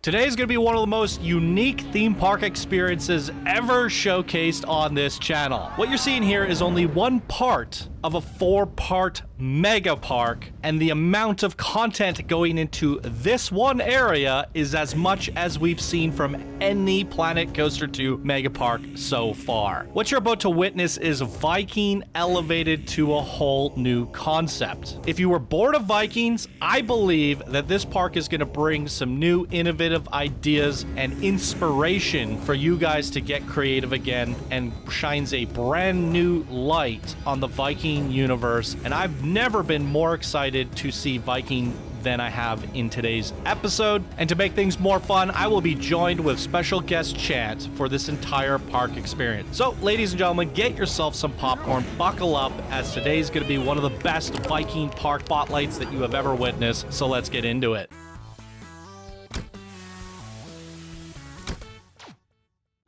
Today is going to be one of the most unique theme park experiences ever showcased on this channel. What you're seeing here is only one part of a 4-part mega park, and the amount of content going into this one area is as much as we've seen from any Planet Coaster 2 mega park so far. What you're about to witness is Viking elevated to a whole new concept. If you were bored of Vikings, I believe that this park is going to bring some new innovative ideas and inspiration for you guys to get creative again, and shines a brand new light on the Viking universe. And I've never been more excited to see Viking than I have in today's episode. And to make things more fun, I will be joined with special guest Chant for this entire park experience. So, ladies and gentlemen, get yourself some popcorn, buckle up, as today's going to be one of the best Viking park spotlights that you have ever witnessed. So let's get into it.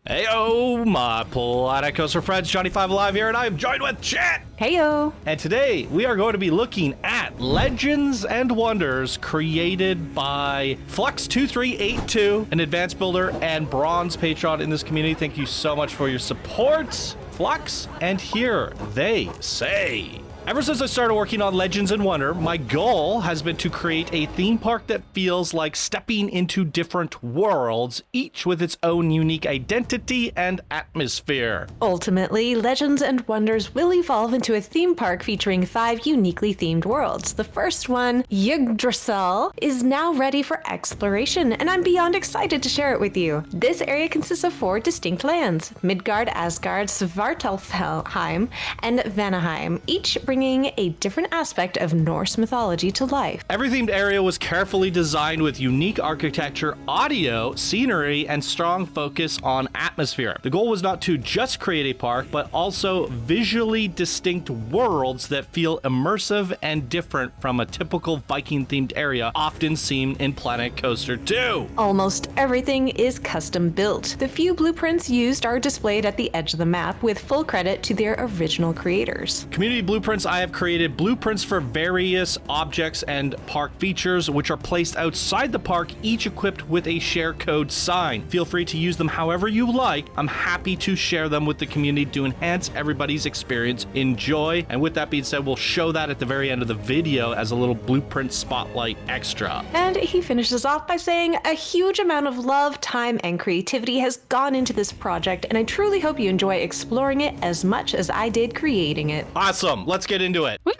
Heyo, my Planet Coaster friends, Johnny5 Alive here, and I am joined with Chat. Heyo. And today we are going to be looking at Legends and Wonders created by Flux2382, an advanced builder and bronze patron in this community. Thank you so much for your support, Flux. And here they say: ever since I started working on Legends and Wonder, my goal has been to create a theme park that feels like stepping into different worlds, each with its own unique identity and atmosphere. Ultimately, Legends and Wonders will evolve into a theme park featuring 5 uniquely themed worlds. The first one, Yggdrasil, is now ready for exploration, and I'm beyond excited to share it with you. This area consists of 4 distinct lands: Midgard, Asgard, Svartalfheim, and Vanaheim, each bringing a different aspect of Norse mythology to life. Every themed area was carefully designed with unique architecture, audio, scenery, and strong focus on atmosphere. The goal was not to just create a park, but also visually distinct worlds that feel immersive and different from a typical Viking-themed area often seen in Planet Coaster 2. Almost everything is custom built. The few blueprints used are displayed at the edge of the map, with full credit to their original creators. Community blueprints: I have created blueprints for various objects and park features, which are placed outside the park, each equipped with a share code sign. Feel free to use them however you like. I'm happy to share them with the community to enhance everybody's experience. Enjoy. And with that being said, we'll show that at the very end of the video as a little blueprint spotlight extra. And he finishes off by saying, a huge amount of love, time, and creativity has gone into this project, and I truly hope you enjoy exploring it as much as I did creating it. Awesome. Let's get into it. Woo.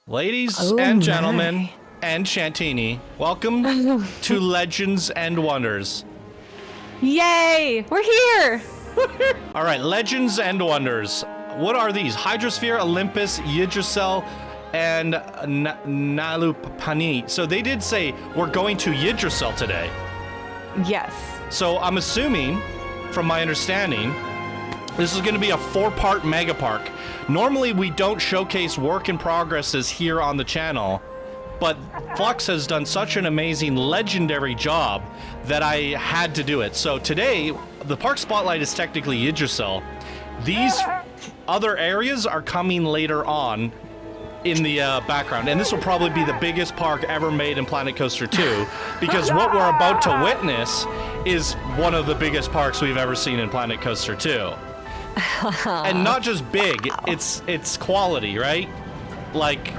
Ladies and gentlemen and Chantini, welcome to Legends and Wonders. Yay! We're here! All right, Legends and Wonders. What are these? Hydrosphere, Olympus, Yggdrasil, and Nalupani. So they did say we're going to Yggdrasil today. Yes. So I'm assuming, from my understanding, this is going to be a 4-part mega park. Normally, we don't showcase work in progresses here on the channel, but Flux has done such an amazing, legendary job that I had to do it. So today, the park spotlight is technically Yggdrasil. These other areas are coming later on in the background, and this will probably be the biggest park ever made in Planet Coaster 2, because what we're about to witness is one of the biggest parks we've ever seen in Planet Coaster 2. And not just big, it's quality, right? Like,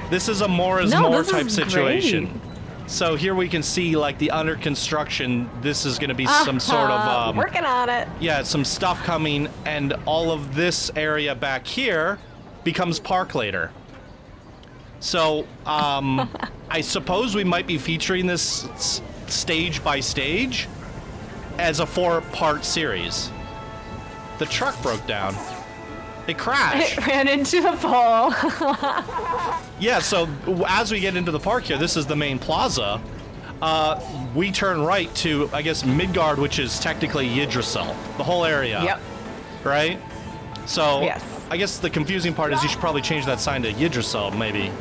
this is a more is more type situation. Great. So here we can see, like, the under construction. This is going to be some sort of working on it. Yeah, some stuff coming, and all of this area back here becomes park later. So I suppose we might be featuring this stage by stage as a 4-part series. The truck broke down. It crashed. It ran into the pole. Yeah, so as we get into the park here, this is the main plaza. We turn right to, I guess, Midgard, which is technically Yggdrasil, the whole area. Yep. Right? So, yes. I guess the confusing part is you should probably change that sign to Yggdrasil, maybe.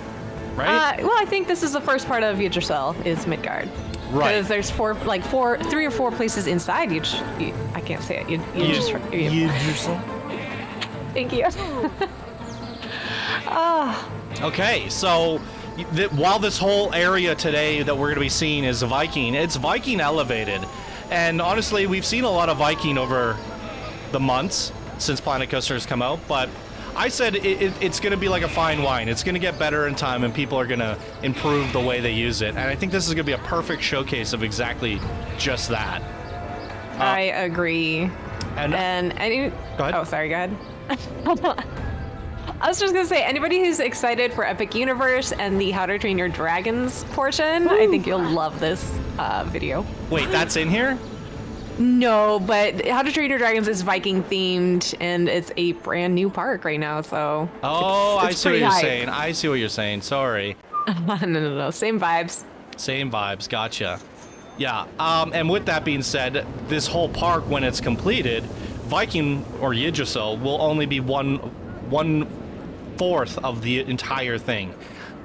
Right? Well, I think this is the first part of Yggdrasil, is Midgard. Right. Because there's 3 or 4 places inside each. I can't say it. Yggdrasil. Thank you. Okay, so while this whole area today that we're going to be seeing is Viking, it's Viking elevated. And honestly, we've seen a lot of Viking over the months since Planet Coaster has come out, but I said it's going to be like a fine wine. It's going to get better in time, and people are going to improve the way they use it. And I think this is going to be a perfect showcase of exactly just that. I agree. And go ahead. Oh, sorry, go ahead. I was just gonna say, anybody who's excited for Epic Universe and the How to Train Your Dragons portion, I think you'll love this video. Wait, that's in here? No, but How to Train Your Dragons is Viking themed, and it's a brand new park right now, so. Oh, it's I see what pretty you're hype. saying. I see what you're saying. Sorry. No, same vibes. Same vibes. Gotcha. Yeah. And with that being said, this whole park, when it's completed, Viking or Yggdrasil will only be one fourth of the entire thing.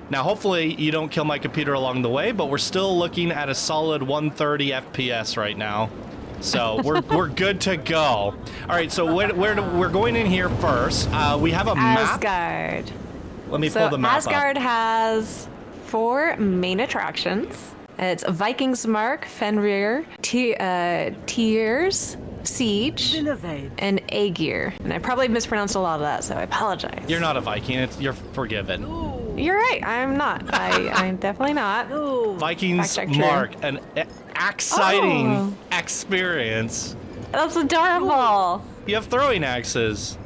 Now, hopefully you don't kill my computer along the way, but we're still looking at a solid 130 FPS right now. So we're good to go. All right, so we're going in here first. We have a map. Asgard. Let me pull the map Asgard up. has 4 main attractions. It's Vikingsmark, Fenrir, Tears, Siege, and Aegir. And I probably mispronounced a lot of that, so I apologize. You're not a Viking. You're forgiven. You're right. I'm not. I'm definitely not. Vikings Fact check mark true. an exciting experience. That's adorable. You have throwing axes.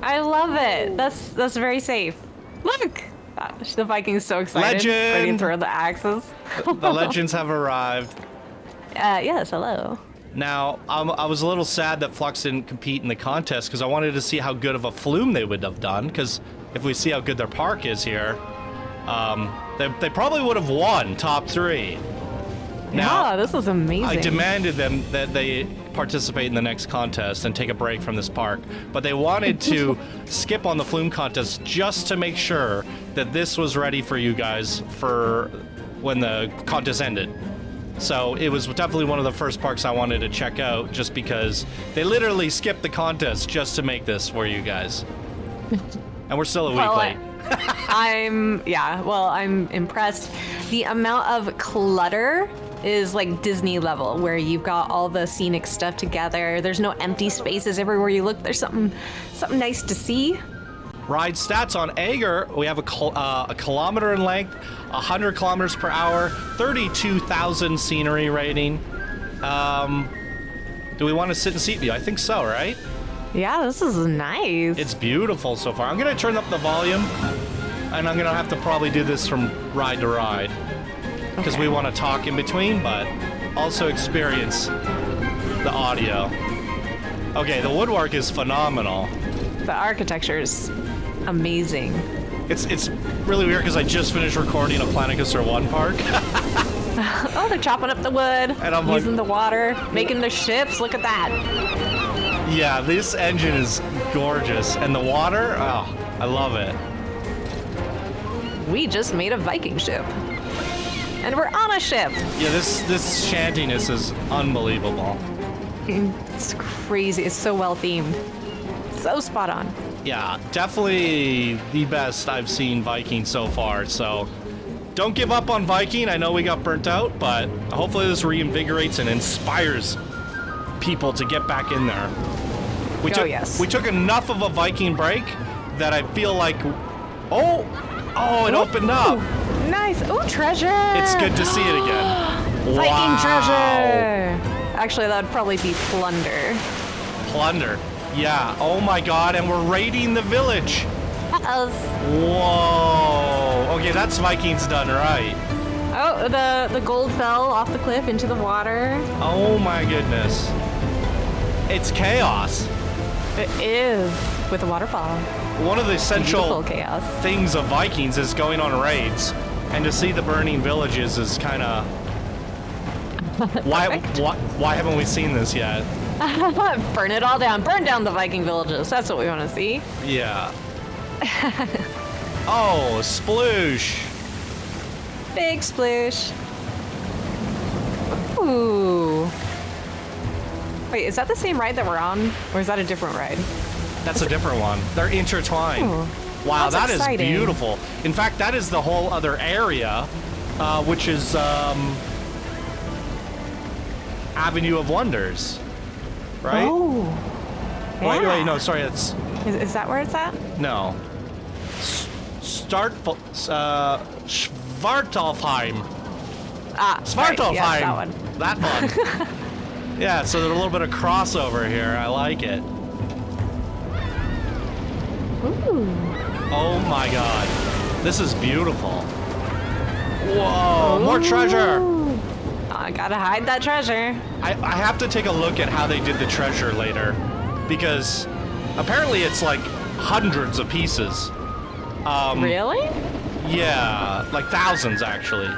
I love it. That's very safe. Look. Gosh, the Vikings so excited. Legend. Ready to throw the axes. The legends have arrived. Yes, hello. Now, I was a little sad that Flux didn't compete in the contest because I wanted to see how good of a flume they would have done. Because if we see how good their park is here, they probably would have won top 3. Now, Yeah, this is amazing. I demanded them that they participate in the next contest and take a break from this park, but they wanted to skip on the flume contest just to make sure that this was ready for you guys for when the contest ended. So it was definitely one of the first parks I wanted to check out just because they literally skipped the contest just to make this for you guys. And we're still a week late. I'm impressed. The amount of clutter is like Disney level, where you've got all the scenic stuff together. There's no empty spaces everywhere you look. There's something nice to see. Ride stats on Aegir, we have a kilometer in length, 100 kilometers per hour, 32,000 scenery rating. Do we want to sit and seat view? I think so, right? Yeah, this is nice. It's beautiful so far. I'm going to turn up the volume, and I'm going to have to probably do this from ride to ride, because we want to talk in between, but also experience the audio. Okay, the woodwork is phenomenal. The architecture is amazing. It's really weird because I just finished recording a Planet Coaster 1 park. Oh, they're chopping up the wood, And I'm using like- the water, making the ships. Look at that. Yeah, this engine is gorgeous. And the water, oh, I love it. We just made a Viking ship. And we're on a ship. Yeah, this shantiness is unbelievable. It's crazy. It's so well themed. So spot on. Yeah, definitely the best I've seen Viking so far, so don't give up on Viking. I know we got burnt out, but hopefully this reinvigorates and inspires people to get back in there. We took enough of a Viking break that I feel like, it opened up. Nice. Oh, treasure. It's good to see it again. Viking treasure. Actually, that would probably be plunder. Plunder. Yeah. Oh my god, and we're raiding the village. Uh-oh. Whoa. Okay, that's Vikings done right. Oh, the gold fell off the cliff into the water. Oh my goodness. It's chaos. It is, with the waterfall. One of the essential Beautiful chaos. things of Vikings is going on raids, and to see the burning villages is kind of... why haven't we seen this yet? Burn it all down. Burn down the Viking villages. That's what we want to see. Yeah. Oh, sploosh. Big sploosh. Ooh. Wait, is that the same ride that we're on? Or is that a different ride? That's a different one. They're intertwined. Ooh. Wow, That's that is exciting. beautiful. In fact, that is the whole other area, which is Avenue of Wonders, right? Oh. Wait, Yeah. no, sorry, it's Is that where it's at? no. Svartalfheim. Ah, Svartalfheim. Right, yes, that one. That one. Yeah, so there's a little bit of crossover here. I like it. Ooh. Oh my god. This is beautiful. Whoa, more treasure. Ooh. I gotta hide that treasure. I have to take a look at how they did the treasure later, because apparently it's like hundreds of pieces. Really? Yeah, like thousands actually.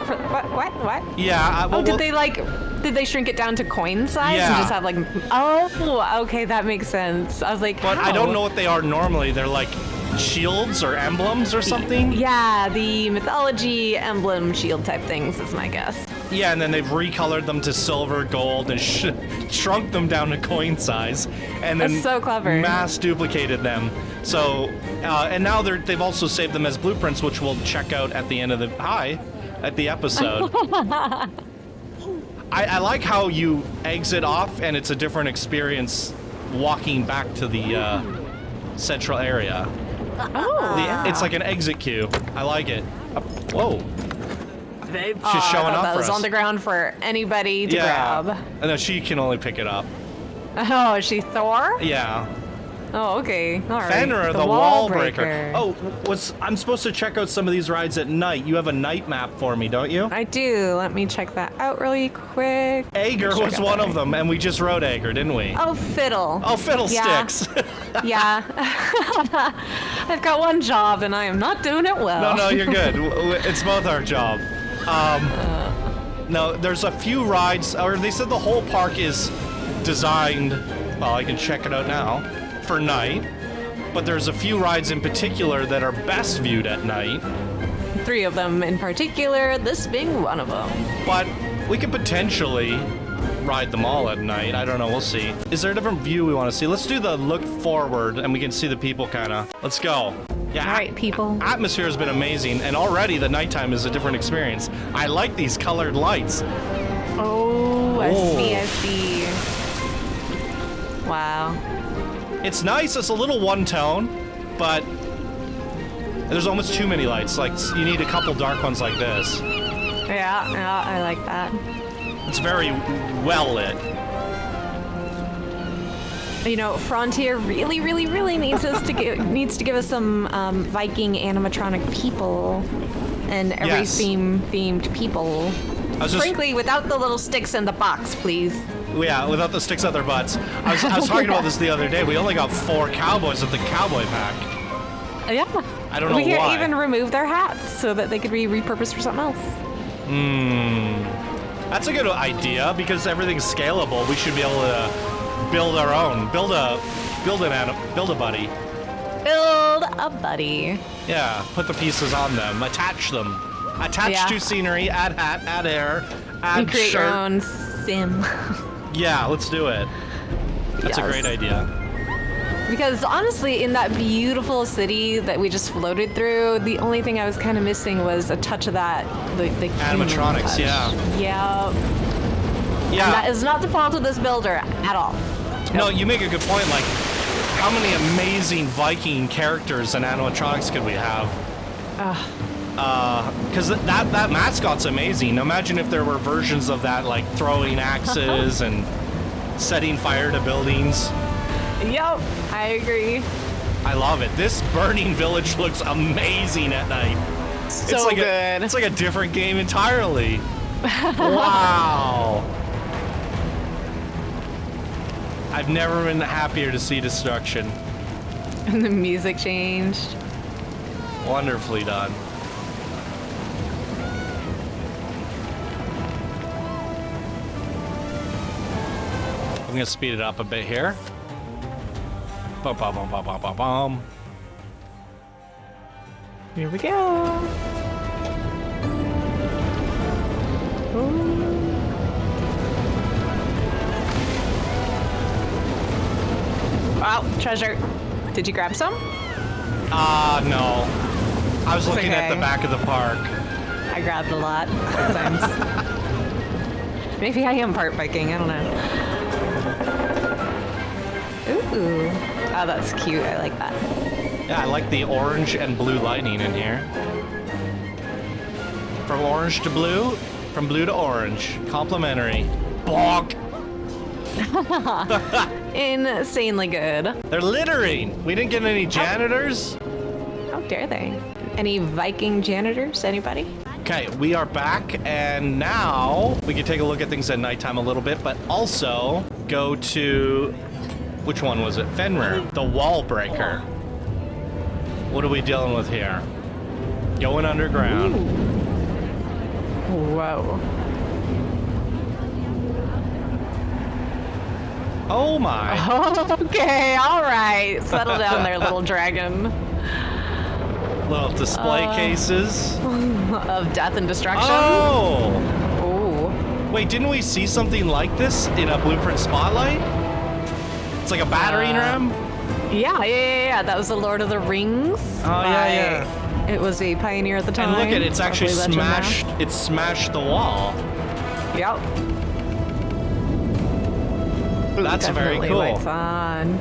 What? Yeah. Did they shrink it down to coin size Yeah. and just have like? Oh, okay, that makes sense. I was like, But how? I don't know what they are normally. They're like shields or emblems or something. Yeah, the mythology emblem shield type things is my guess. Yeah, and then they've recolored them to silver, gold, and shrunk them down to coin size, and then That's so clever. mass duplicated them. So, and now they've also saved them as blueprints, which we'll check out at the end of the episode. I like how you exit off, and it's a different experience walking back to the central area. Oh, It's like an exit queue. I like it. Whoa. She's showing I thought up that for was us. on the ground for anybody to grab. And then she can only pick it up. Oh, is she Thor? Yeah. Oh, okay. All right. Fenrir, the wall breaker. Oh, I'm supposed to check out some of these rides at night. You have a night map for me, don't you? I do. Let me check that out really quick. Aegir Sure, was got one that of them, and we just rode Aegir, didn't we? Oh, fiddle. Oh, fiddlesticks. Yeah. I've got one job and I am not doing it well. No, you're good. It's both our job. No, there's a few rides, or they said the whole park is designed, well, I can check it out now, for night. But there's a few rides in particular that are best viewed at night. 3 of them in particular, this being one of them. But we could potentially ride them all at night. I don't know. We'll see. Is there a different view we want to see? Let's do the look forward and we can see the people kind of. Let's go. Yeah. All right, people. Atmosphere has been amazing, and already the nighttime is a different experience. I like these colored lights. Oh, I see. Wow. It's nice. It's a little one tone, but there's almost too many lights. Like, you need a couple dark ones like this. Yeah, I like that. It's very well lit. You know, Frontier really needs to give us some Viking animatronic people and every Yes. themed people. Frankly, without the little sticks in the box, please. Yeah, without the sticks at their butts. I was talking about this the other day. We only got 4 cowboys at the cowboy pack. Yeah. I don't know We why. can't even remove their hats so that they could be repurposed for something else. That's a good idea because everything's scalable. We should be able to build our own. Build a buddy. Build a buddy. Yeah, put the pieces on them. Attach them. Attach to scenery. Add hat. Add hair. Add And create shirt. your own sim. Yeah, let's do it. That's a great idea. Because honestly, in that beautiful city that we just floated through, the only thing I was kind of missing was a touch of that, the Animatronics, touch. yeah. Yeah. Yeah. And that is not the fault of this builder at all. No, you make a good point. Like, how many amazing Viking characters and animatronics could we have? Because that mascot's amazing. Imagine if there were versions of that, like throwing axes and setting fire to buildings. Yep, I agree. I love it. This burning village looks amazing at night. So it's like good. It's like a different game entirely. Wow. I've never been happier to see destruction. And the music changed. Wonderfully done. I'm gonna speed it up a bit here. Bum, bum, bum, bum, bum, bum, bum. Here we go. Wow, treasure. Did you grab some? No. I was looking at the back of the park. I grabbed a lot sometimes. Maybe I am part biking, I don't know. Ooh. Oh, that's cute. I like that. Yeah, I like the orange and blue lighting in here. From orange to blue, from blue to orange. Complimentary. Bonk! Insanely good. They're littering! We didn't get any janitors? How dare they? Any Viking janitors? Anybody? Okay, we are back, and now we can take a look at things at nighttime a little bit, but also go to... Which one was it? Fenrir, the wall breaker. What are we dealing with here? Going underground. Ooh. Whoa. Oh my. Okay, all right. Settle down there, little dragon. Little display cases. Of death and destruction. Oh! Ooh. Wait, didn't we see something like this in a Blueprint Spotlight? It's like a battering ram? Yeah. That was the Lord of the Rings. Oh, yeah. It was a pioneer at the time. And look at it, it's actually Probably legend now. smashed. It smashed the wall. Yep. That's very Definitely cool. lights on.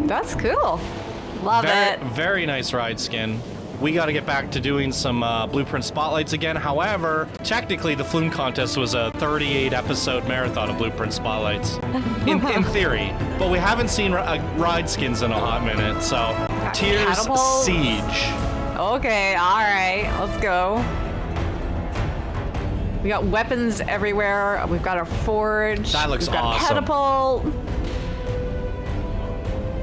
That's cool. Love it. Very nice ride skin. We got to get back to doing some Blueprint Spotlights again. However, technically the Flume Contest was a 38-episode marathon of Blueprint Spotlights. In theory. But we haven't seen ride skins in a hot minute, so... Tears Catapults? Siege. Okay, all right. Let's go. We got weapons everywhere. We've got a forge. That looks We've got awesome. a catapult.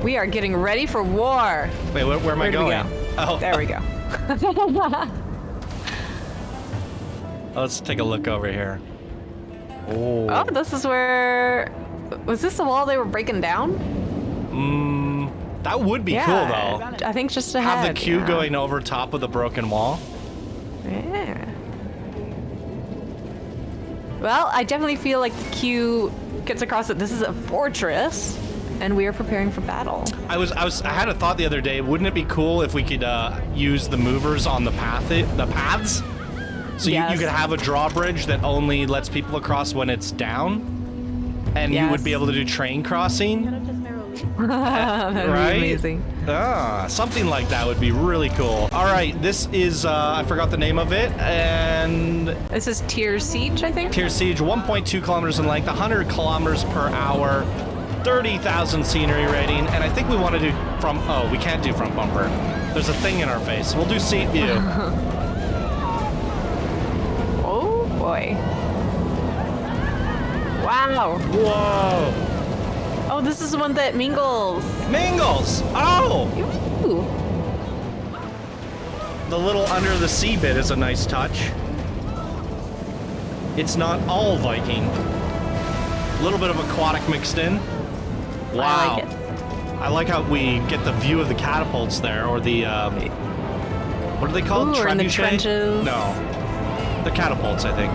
We are getting ready for war. Wait, where am I Where do we going? go? Oh, There we go. Let's take a look over here. Oh, this is where... Was this the wall they were breaking down? That would be cool, though. I think just ahead. Have the queue going over top of the broken wall. Yeah. Well, I definitely feel like the queue gets across that this is a fortress, and we are preparing for battle. I had a thought the other day. Wouldn't it be cool if we could use the movers on the paths? So Yes. you could have a drawbridge that only lets people across when it's down, and you would be able to do train crossing. That'd Right? be amazing. Something like that would be really cool. All right, this is I forgot the name of it, and This is Tier Siege, I think. Tier Siege, 1.2 kilometers in length, 100 kilometers per hour, 30,000 scenery rating, and I think we want to do from. Oh, we can't do front bumper. There's a thing in our face. We'll do seat view. Oh boy. Wow. Whoa. Oh, this is the one that mingles. Mingles! Oh! Ooh. The little under the sea bit is a nice touch. It's not all Viking. A little bit of aquatic mixed in. Wow. I like it. I like how we get the view of the catapults there, or the, what are they called? Ooh, we're in the Trebuchet? trenches. No. The catapults, I think.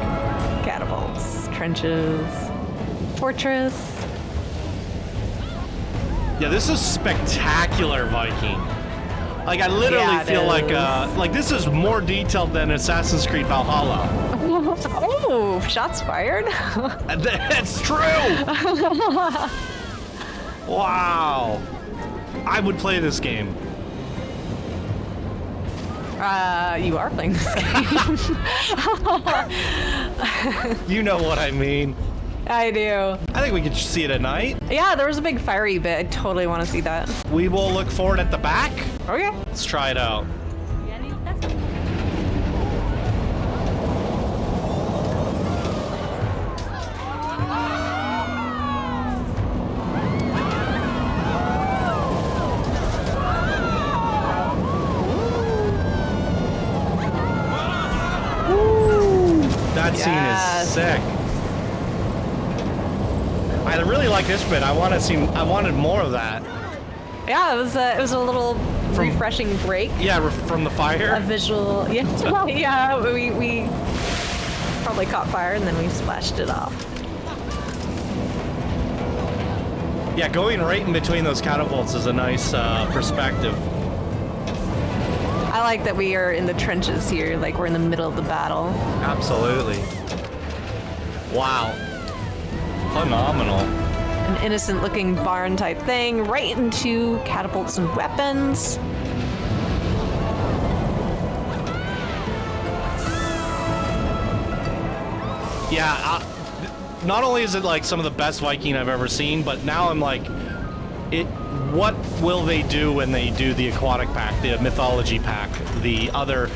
Catapults, trenches, fortress. Yeah, this is spectacular Viking. Like, I literally Yeah, it feel is. like this is more detailed than Assassin's Creed Valhalla. Oh, shots fired. That's true! Wow. I would play this game. You are playing this game. You know what I mean. I do. I think we could see it at night. Yeah, there was a big fiery bit. I totally want to see that. We will look for it at the back. Okay. Let's try it out. That scene is sick. I really like this bit. I wanted more of that. Yeah, it was a little refreshing break. Yeah, from the fire. A visual. Yeah, yeah. We probably caught fire and then we splashed it off. Yeah, going right in between those catapults is a nice perspective. I like that we are in the trenches here, like we're in the middle of the battle. Absolutely. Wow. Phenomenal. An innocent-looking barn type thing, right into catapults and weapons. Yeah, not only is it like some of the best Viking I've ever seen, but now I'm like, what will they do when they do the aquatic pack, the mythology pack? The other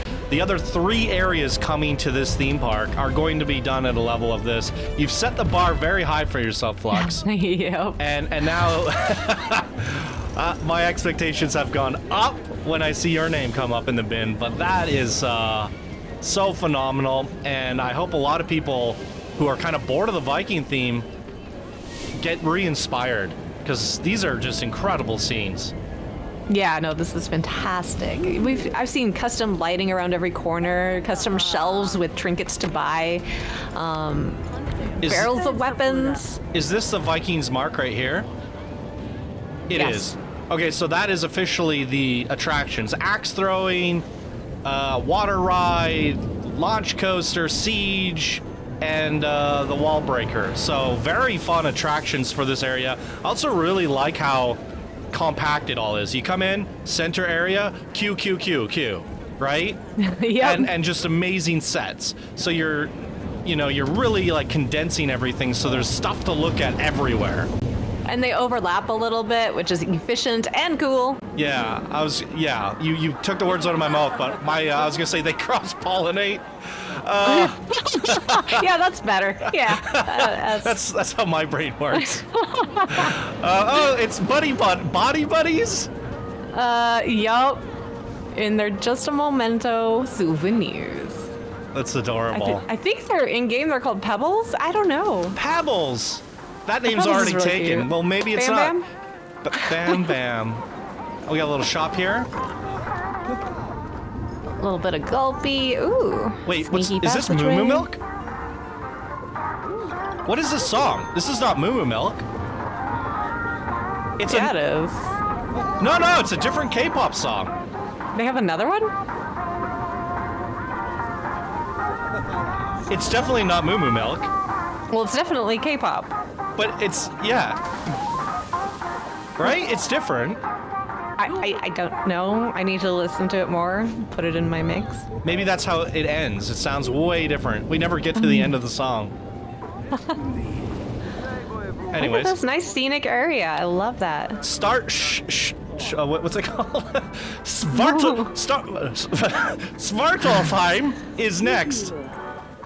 3 areas coming to this theme park are going to be done at a level of this. You've set the bar very high for yourself, Flux. Yep. And now my expectations have gone up when I see your name come up in the bin, but that is so phenomenal, and I hope a lot of people who are kind of bored of the Viking theme get re-inspired, because these are just incredible scenes. Yeah, no, this is fantastic. I've seen custom lighting around every corner, custom shelves with trinkets to buy, barrels of weapons. Is this the Viking's Mark right here? It Yes. is. Okay, so that is officially the attractions. Axe throwing, water ride, launch coaster, siege, and the wall breaker. So very fun attractions for this area. I also really like how compact it all is. You come in, center area, queue, right? Yep. And just amazing sets. So you're really like condensing everything, so there's stuff to look at everywhere. And they overlap a little bit, which is efficient and cool. Yeah, you took the words out of my mouth, but I was gonna say they cross-pollinate. Yeah, that's better. Yeah. That's how my brain works. It's body buddies? Yup. And they're just a memento souvenirs. That's adorable. I think they're in-game, they're called Pebbles? I don't know. Pebbles! That name's Pebbles already is really taken. cute. Well, maybe it's Bam not. Bam Bam. We got a little shop here. A little bit of gulpy. Ooh. Wait, sneaky is this Moo passageway. Moo Milk? What is this song? This is not Moo Moo Milk. It's Yeah, it is. No, it's a different K-pop song. They have another one? It's definitely not Moo Moo Milk, Well, it's definitely K-pop. but it's, yeah. Right? It's different. I don't know. I need to listen to it more, put it in my mix. Maybe that's how it ends. It sounds way different. We never get to the end of the song. Look at Anyways, this nice scenic area. I love that. what's it called? Svartalfheim is next.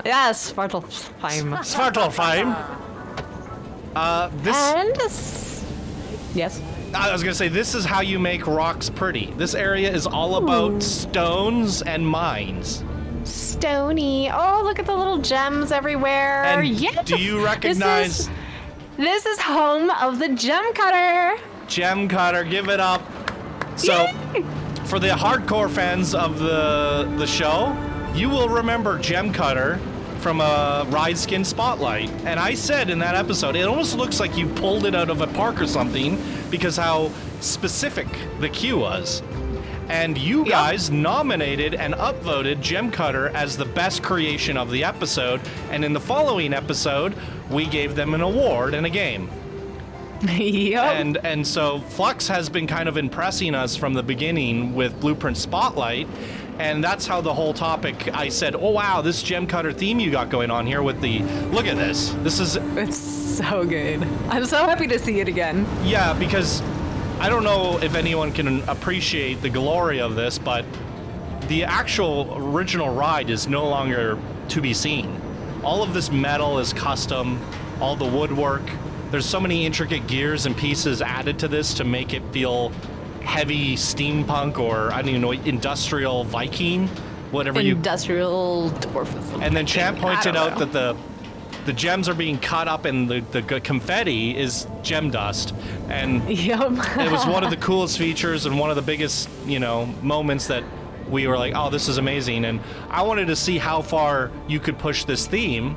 Yes, Svartalfheim. Svartalfheim. Yes. I was gonna say, this is how you make rocks pretty. This area is all about stones and mines. Stony. Oh, look at the little gems everywhere. And yes. do you recognize This is home of the gem cutter. Gem Cutter? Give it up. So, Yay! for the hardcore fans of the show, you will remember Gem Cutter from a Ride Skin Spotlight. And I said in that episode, it almost looks like you pulled it out of a park or something because how specific the queue was. And you guys nominated and upvoted Gem Cutter as the best creation of the episode. And in the following episode, we gave them an award and a game. Yep. And so Flux has been kind of impressing us from the beginning with Blueprint Spotlight. And that's how the whole topic, I said, oh wow, this Gem Cutter theme you got going on here with the, look at this. This is, It's so good. I'm so happy to see it again. yeah, because I don't know if anyone can appreciate the glory of this, but the actual original ride is no longer to be seen. All of this metal is custom, all the woodwork. There's so many intricate gears and pieces added to this to make it feel heavy steampunk, or I don't even know, industrial Viking, whatever Industrial dwarfism. And then Champ pointed out that that the gems are being cut up and the confetti is gem dust. And Yep. it was one of the coolest features and one of the biggest, moments that we were like, oh, this is amazing. And I wanted to see how far you could push this theme.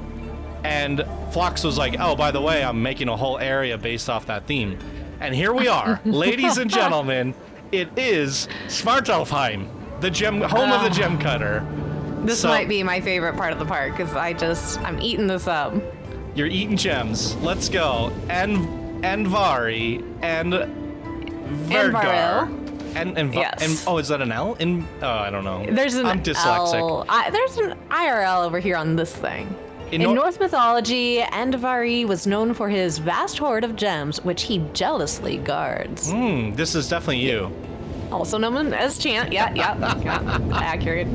And Flux was like, oh, by the way, I'm making a whole area based off that theme. And here we are, ladies and gentlemen, it is Svartalfheim. the gem home of the gem cutter. This might be my favorite part of the park because I'm eating this up. You're eating gems. Let's go. Andvari and Dvergar. Yes. And is that an L? I don't know. There's an I'm dyslexic. L. There's an IRL over here on this thing. In Nor- Norse mythology, Andvari was known for his vast hoard of gems, which he jealously guards. This is definitely you. Also known as Chant. Yeah. Accurate.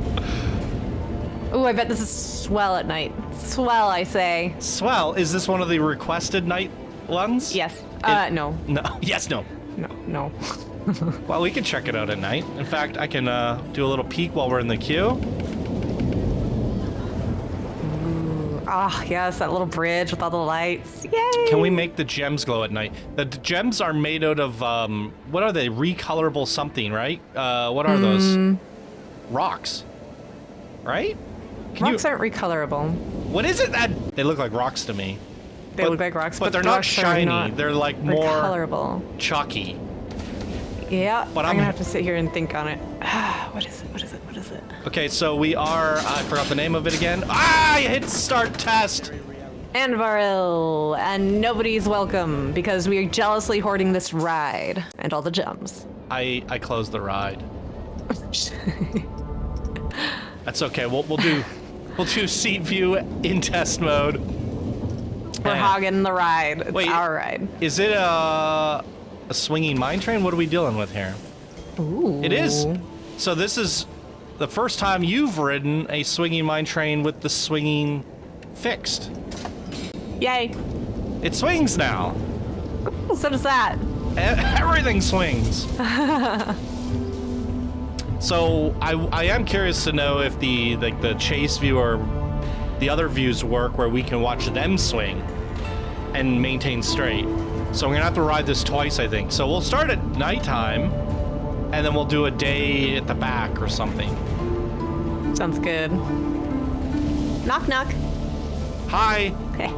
Ooh, I bet this is swell at night. Swell, I say. Swell. Is this one of the requested night ones? Yes. No. No. Yes, no. No. Well, we can check it out at night. In fact, I can do a little peek while we're in the queue. Yes, that little bridge with all the lights. Yay! Can we make the gems glow at night? The gems are made out of, what are they? Recolorable something, right? What are those? Rocks. Right? Rocks aren't recolorable. What is it that... They look like rocks to me. They look like rocks, but they're not shiny. They're like more... colorable. Chalky. Yeah, But I'm gonna have to sit here and think on it. What is it? Okay, so we are... I forgot the name of it again. I hit start test! Andvaril, and nobody's welcome because we are jealously hoarding this ride and all the gems. I closed the ride. That's okay. We'll do seat view in test mode. We're hogging the ride. It's our ride. Is it a swinging mine train? What are we dealing with here? Ooh. It is. So this is the first time you've ridden a swinging mine train with the swinging fixed. Yay. It swings now. So does that. Everything swings. So I am curious to know if the chase view or the other views work where we can watch them swing and maintain straight. So we're gonna have to ride this twice, I think. So we'll start at nighttime and then we'll do a day at the back or something. Sounds good. Knock knock. Hi. Okay.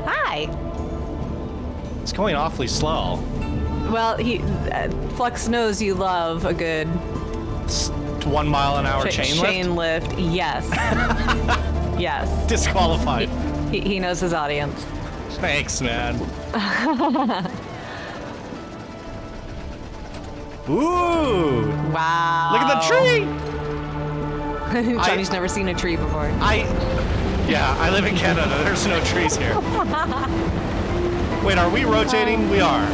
Hi. It's going awfully slow. Well, Flux knows you love a good 1 mile an hour chain lift? Yes. Yes. Disqualified. He knows his audience. Thanks, man. Ooh. Wow. Look at the tree. Johnny's never seen a tree before. I live in Canada. There's no trees here. Wait, are we rotating? We are.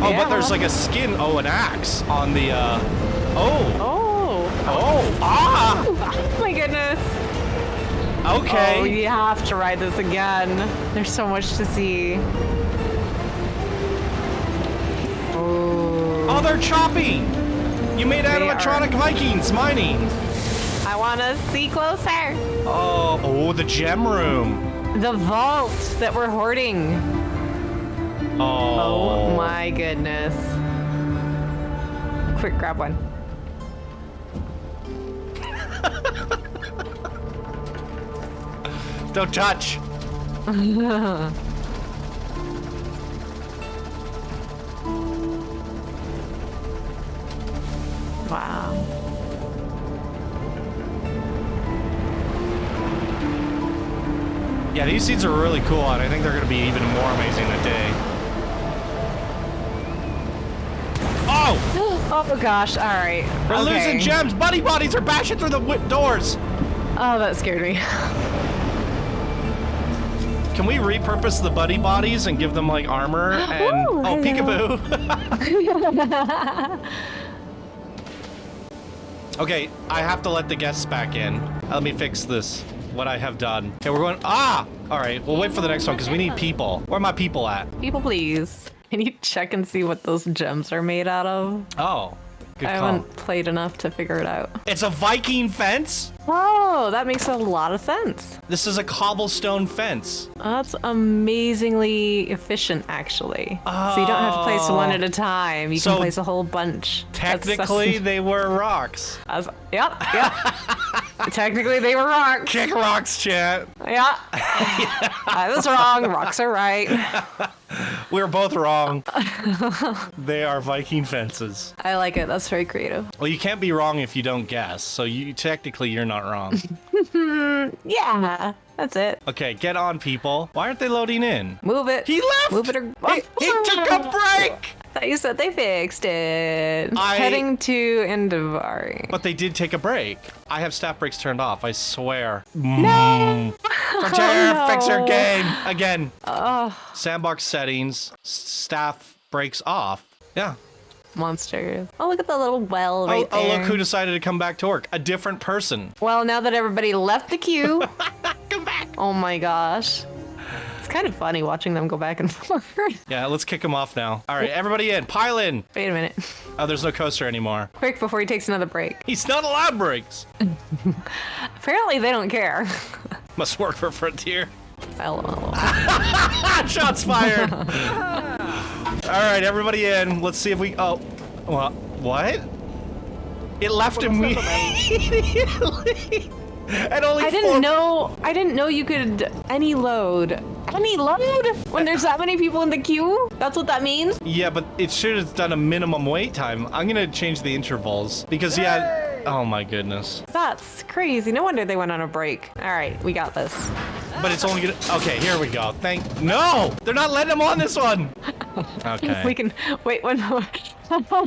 Oh, yeah. But there's like a skin. Oh, an axe on the. Oh my goodness. Okay. Oh, you have to ride this again. There's so much to see. Oh, they're chopping. You made animatronic Vikings mining. I want to see closer. Oh, the gem room. The vault that we're hoarding. Oh my goodness. Quick, grab one. Don't touch. Wow. Yeah, these seats are really cool, and I think they're going to be even more amazing that day. Oh! Oh gosh, all right. We're losing gems. Buddy bodies are bashing through the doors. Oh, that scared me. Can we repurpose the buddy bodies and give them like armor and peekaboo? Okay, I have to let the guests back in. Let me fix this. What I have done. Okay, we're going. All right. We'll wait for the next one because we need people. Where are my people at? People, please. Can you check and see what those gems are made out of? Oh, good call. I haven't played enough to figure it out. It's a Viking fence? Oh, that makes a lot of sense. This is a cobblestone fence. That's amazingly efficient, actually. So you don't have to place one at a time. You can place a whole bunch. Technically, they were rocks. Yep. Technically, they were rocks. Kick rocks, chat. Yeah. I was wrong. Rocks are right. We were both wrong. They are Viking fences. I like it. That's very creative. Well, you can't be wrong if you don't guess. So you're not wrong. Yeah, that's it. Okay, get on, people. Why aren't they loading in? Move it. He left. Move it. He took a break. I thought you said they fixed it. Heading to Andvari. But they did take a break. I have staff brakes turned off. I swear. No. Fix your game again. Oh. Sandbox settings. Staff brakes off. Yeah. Monsters. Oh, look at the little well right there. Oh, look who decided to come back to work. A different person. Well, now that everybody left the queue. Come back. Oh my gosh. It's kind of funny watching them go back and forth. Yeah, let's kick him off now. All right, everybody in. Pile in. Wait a minute. Oh, there's no coaster anymore. Quick before he takes another break. He's not allowed breaks. Apparently they don't care. Must work for Frontier. LOL. Shots fired. All right, everybody in. Let's see if we... Oh, what? It left immediately. And only I didn't know you could any load when there's that many people in the queue. That's what that means. Yeah, but it should have done a minimum wait time. I'm gonna change the intervals because oh my goodness. That's crazy. No wonder they went on a break. All right, we got this. But it's only gonna... Okay, here we go. No! They're not letting him on this one! Okay. We can... Wait one more.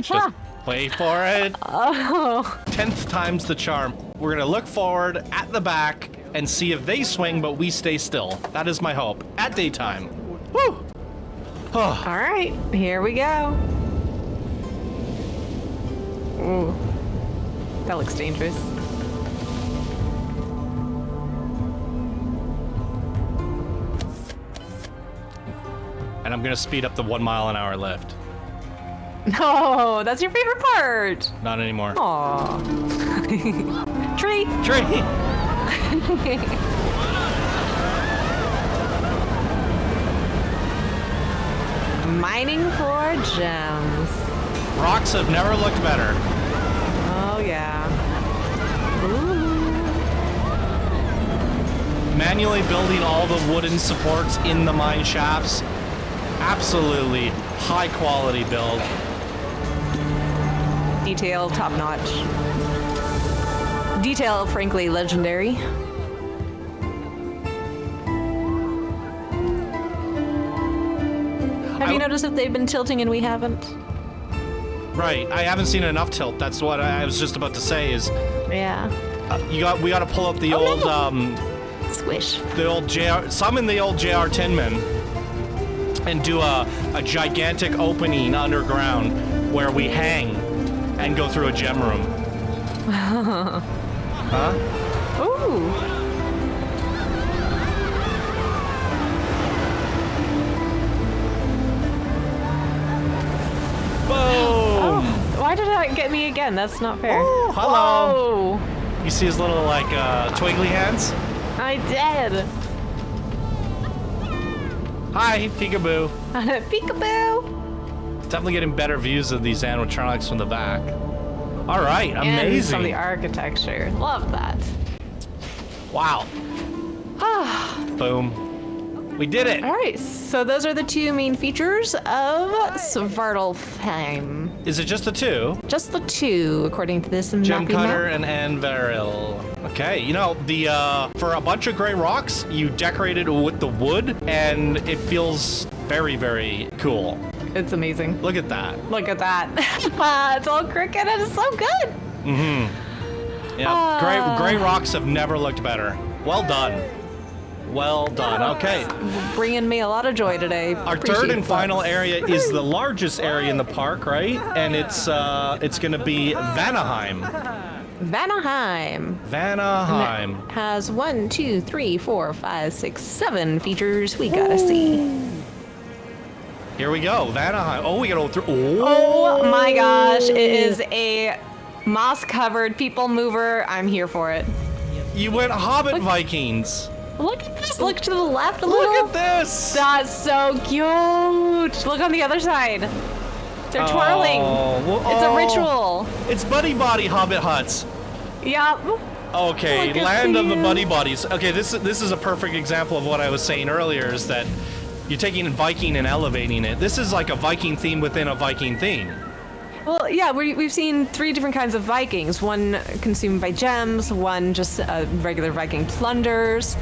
Just wait for it. Oh. 10th time's the charm. We're gonna look forward at the back and see if they swing, but we stay still. That is my hope. At daytime. Woo! All right, here we go. Ooh. That looks dangerous. And I'm gonna speed up the 1 mile an hour lift. No, that's your favorite part. Not anymore. Aww. Tree. Mining for gems. Rocks have never looked better. Oh yeah. Ooh. Manually building all the wooden supports in the mine shafts. Absolutely high quality build. Detail top notch. Detail, frankly, legendary. Have you noticed if they've been tilting and we haven't? Right, I haven't seen enough tilt. That's what I was just about to say. Is yeah. We got to pull up the old squish. The old summon the old JR Tinman and do a gigantic opening underground where we hang and go through a gem room. Huh? Ooh. Boom! Oh, why did that get me again? That's not fair. Oh, hello. Whoa. You see his little like twiggly hands? I did. Hi, peekaboo. Peekaboo. Definitely getting better views of these animatronics from the back. All right, amazing. And some of the architecture. Love that. Wow. Boom. We did it. All right, so those are the two main features of Svartalfheim. Is it just the two? Just the two, according to this Gem mappy Cutter map. and Anvari. Okay, you know, for a bunch of gray rocks, you decorated with the wood, and it feels very, very cool. It's amazing. Look at that. Look at that. It's all crooked and it's so good. Mm-hmm. Yeah, gray rocks have never looked better. Well done. Well done. Okay. Bringing me a lot of joy today. Our third and final area is the largest area in the park, right? And it's gonna be Vanaheim. Vanaheim. Vanaheim. And it has 1, 2, 3, 4, 5, 6, 7 features we gotta see. Here we go, Vanaheim. Oh, we gotta go through. Oh my gosh, it is a moss-covered people mover. I'm here for it. You went Hobbit Vikings. Look at this. Look to the left a little. Look at this. That's so cute. Look on the other side. They're twirling. It's a ritual. It's Buddy Body Hobbit huts. Yep. Okay, land of the Buddy Bodies. Okay, this is a perfect example of what I was saying earlier, is that You're taking Viking and elevating it. This is like a Viking theme within a Viking theme. Well, yeah, we've seen 3 different kinds of Vikings. One consumed by gems, one just regular Viking plunders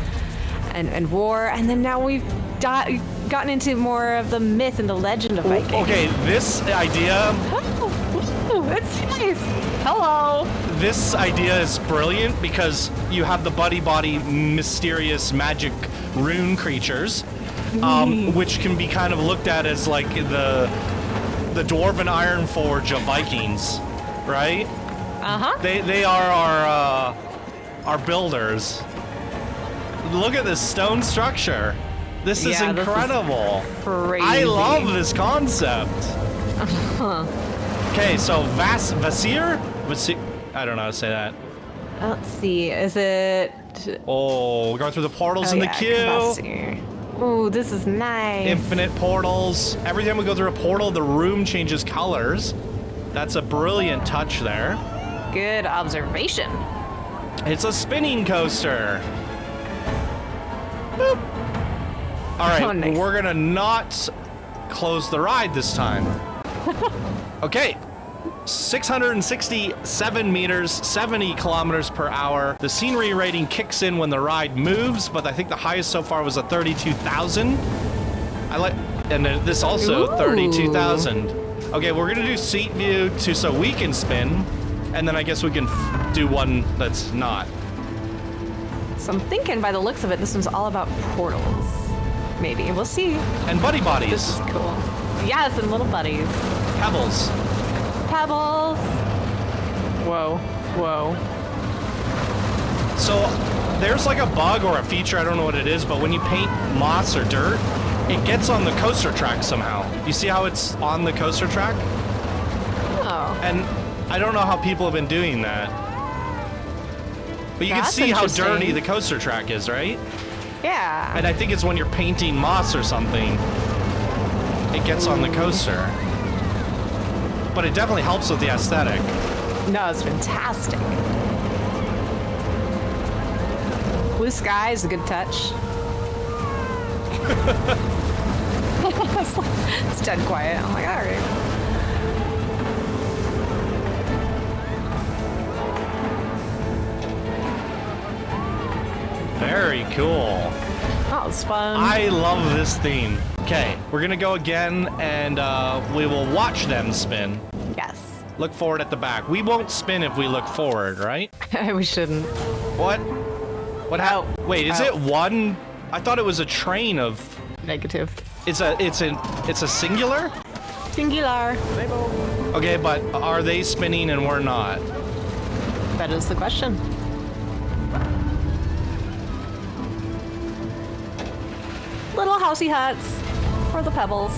and war, and then now we've gotten into more of the myth and the legend of Vikings. Okay, this idea... Oh, it's nice. Hello. This idea is brilliant because you have the buddy body mysterious magic rune creatures, which can be kind of looked at as like the Dwarven Iron Forge of Vikings, right? Uh-huh. They are our builders. Look at this stone structure. This is incredible. This is crazy. I love this concept. Okay, so Kvasir? I don't know how to say that. Let's see. Is it? Oh, we're going through the portals in the queue. Kvasir. Ooh, this is nice. Infinite portals. Every time we go through a portal, the room changes colors. That's a brilliant touch there. Good observation. It's a spinning coaster. Boop. All right, nice. We're gonna not close the ride this time. Okay. 667 meters, 70 kilometers per hour. The scenery rating kicks in when the ride moves, but I think the highest so far was a 32,000. And this also 32,000. Okay, we're gonna do seat view so we can spin, and then I guess we can do one that's not. So I'm thinking by the looks of it, this one's all about portals. Maybe, we'll see. And buddy bodies. This is cool. Yes, and little buddies. Pebbles. Pebbles. Whoa, whoa. So there's like a bug or a feature, I don't know what it is, but when you paint moss or dirt, it gets on the coaster track somehow. You see how it's on the coaster track? Oh. And I don't know how people have been doing that. But you can see how dirty the coaster track is, right? Yeah. And I think it's when you're painting moss or something, it gets on the coaster. But it definitely helps with the aesthetic. No, it's fantastic. Blue sky is a good touch. It's dead quiet. I'm like, all right. Very cool. That was fun. I love this theme. Okay, we're gonna go again and we will watch them spin. Yes. Look forward at the back. We won't spin if we look forward, right? We shouldn't. What? What happened? Wait, is it one? I thought it was a train of... Negative. It's a singular? Singular. Okay, but are they spinning and we're not? That is the question. Little housey huts for the pebbles.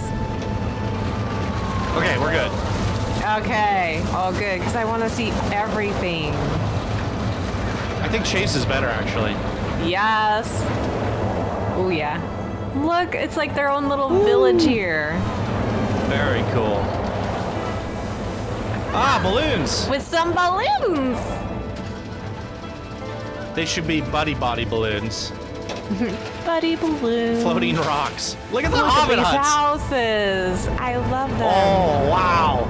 Okay, we're good. Okay, all good, because I want to see everything. I think Chase is better, actually. Yes. Oh, yeah. Look, it's like their own little village here. Very cool. Ah, balloons! With some balloons! They should be buddy body balloons. Buddy balloons. Floating rocks. Look at the Look at hobbit these huts! houses. I love them. Oh, wow.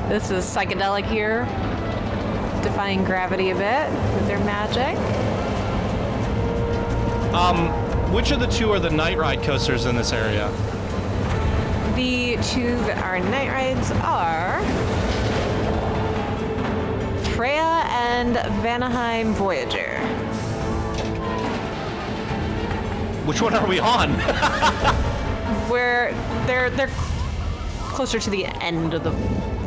This is psychedelic here. Defying gravity a bit with their magic. Which of the two are the night ride coasters in this area? The two that are night rides are Freya and Vanaheim Voyager. Which one are we on? Where they're closer to the end of the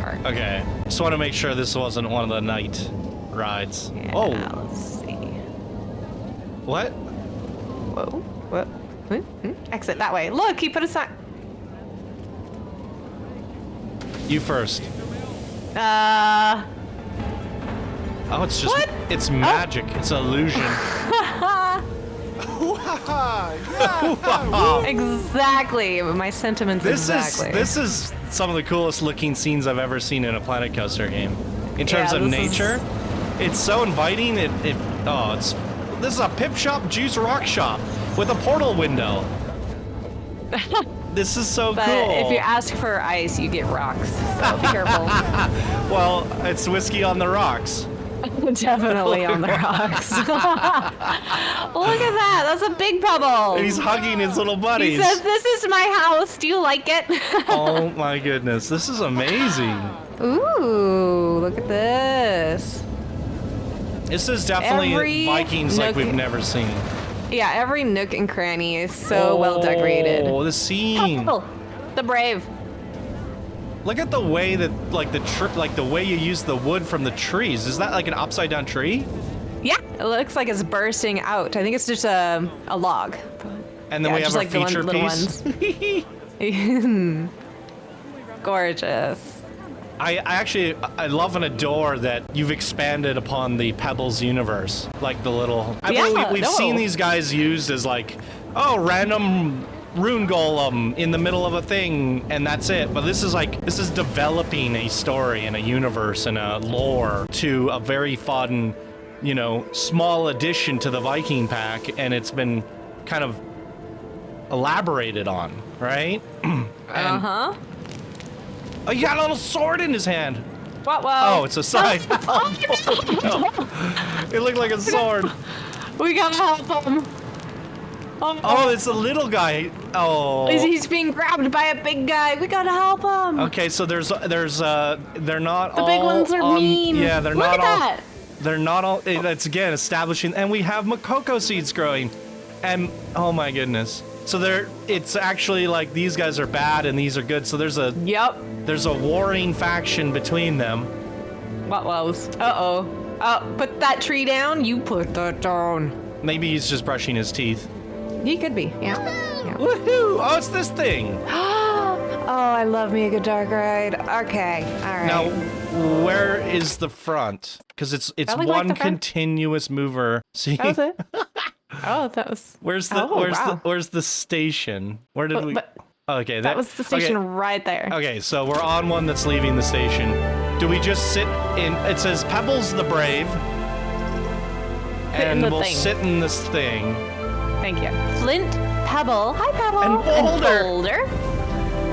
park. Okay. Just want to make sure this wasn't one of the night rides. Yeah, Oh. let's see. What? Whoa. What? Exit that way. Look, he put a sign. You first. Uh. Oh, it's just... What? It's magic. It's illusion. Exactly. My sentiments exactly. This is some of the coolest looking scenes I've ever seen in a Planet Coaster game. In terms of nature, it's so inviting. This is a Pip Shop Juice Rock Shop with a portal window. This is so But cool. if you ask for ice, you get rocks. So be careful. Well, it's whiskey on the rocks. Definitely on the rocks. Look at that. That's a big Pebble. And he's hugging his little buddies. He says, "This is my house. Do you like it?" Oh my goodness. This is amazing. Ooh, look at this. This is definitely Every Vikings like nook- we've never seen. Yeah, every nook and cranny is so well decorated. Oh, the scene. Pebble the Brave. Look at the way that, like the way you use the wood from the trees. Is that like an upside down tree? Yeah, it looks like it's bursting out. I think it's just a log. And then Yeah, we have just our like the feature little piece. ones. Gorgeous. I love and adore that you've expanded upon the Pebbles universe. Like the little... we've seen these guys used as like, oh, random rune golem in the middle of a thing, and that's it. But this is developing a story and a universe and a lore to a very fun, small addition to the Viking pack, and it's been kind of elaborated on, right? Uh-huh. Oh, he got a little sword in his hand. Whoa. Oh, it's a sign. Oh, no. It looked like a sword. We gotta help him. Oh, it's a little guy. Oh. He's being grabbed by a big guy. We gotta help him. Okay, so they're not The all big ones are on, mean. Yeah, they're Look not at all. that. They're not all. That's again establishing, and we have Makoko seeds growing, and oh my goodness. So it's actually like these guys are bad and these are good. So there's a warring faction between them. What was? Uh-oh. Oh, put that tree down. You put that down. Maybe he's just brushing his teeth. He could be. Yeah. Woohoo! Oh, it's this thing. Oh, I love me a good dark ride. Okay. All right. Now, where is the front? Because it's Probably one like the front. continuous mover. See? That was it. Oh, that was. Where's the station? Where did we? Okay, that was the station right there. Okay, so we're on one that's leaving the station. Do we just sit in? It says Pebbles the Brave, and we'll sit in this thing. Thank you. Flint, Pebble. Hi, Pebble. And Boulder. Boulder.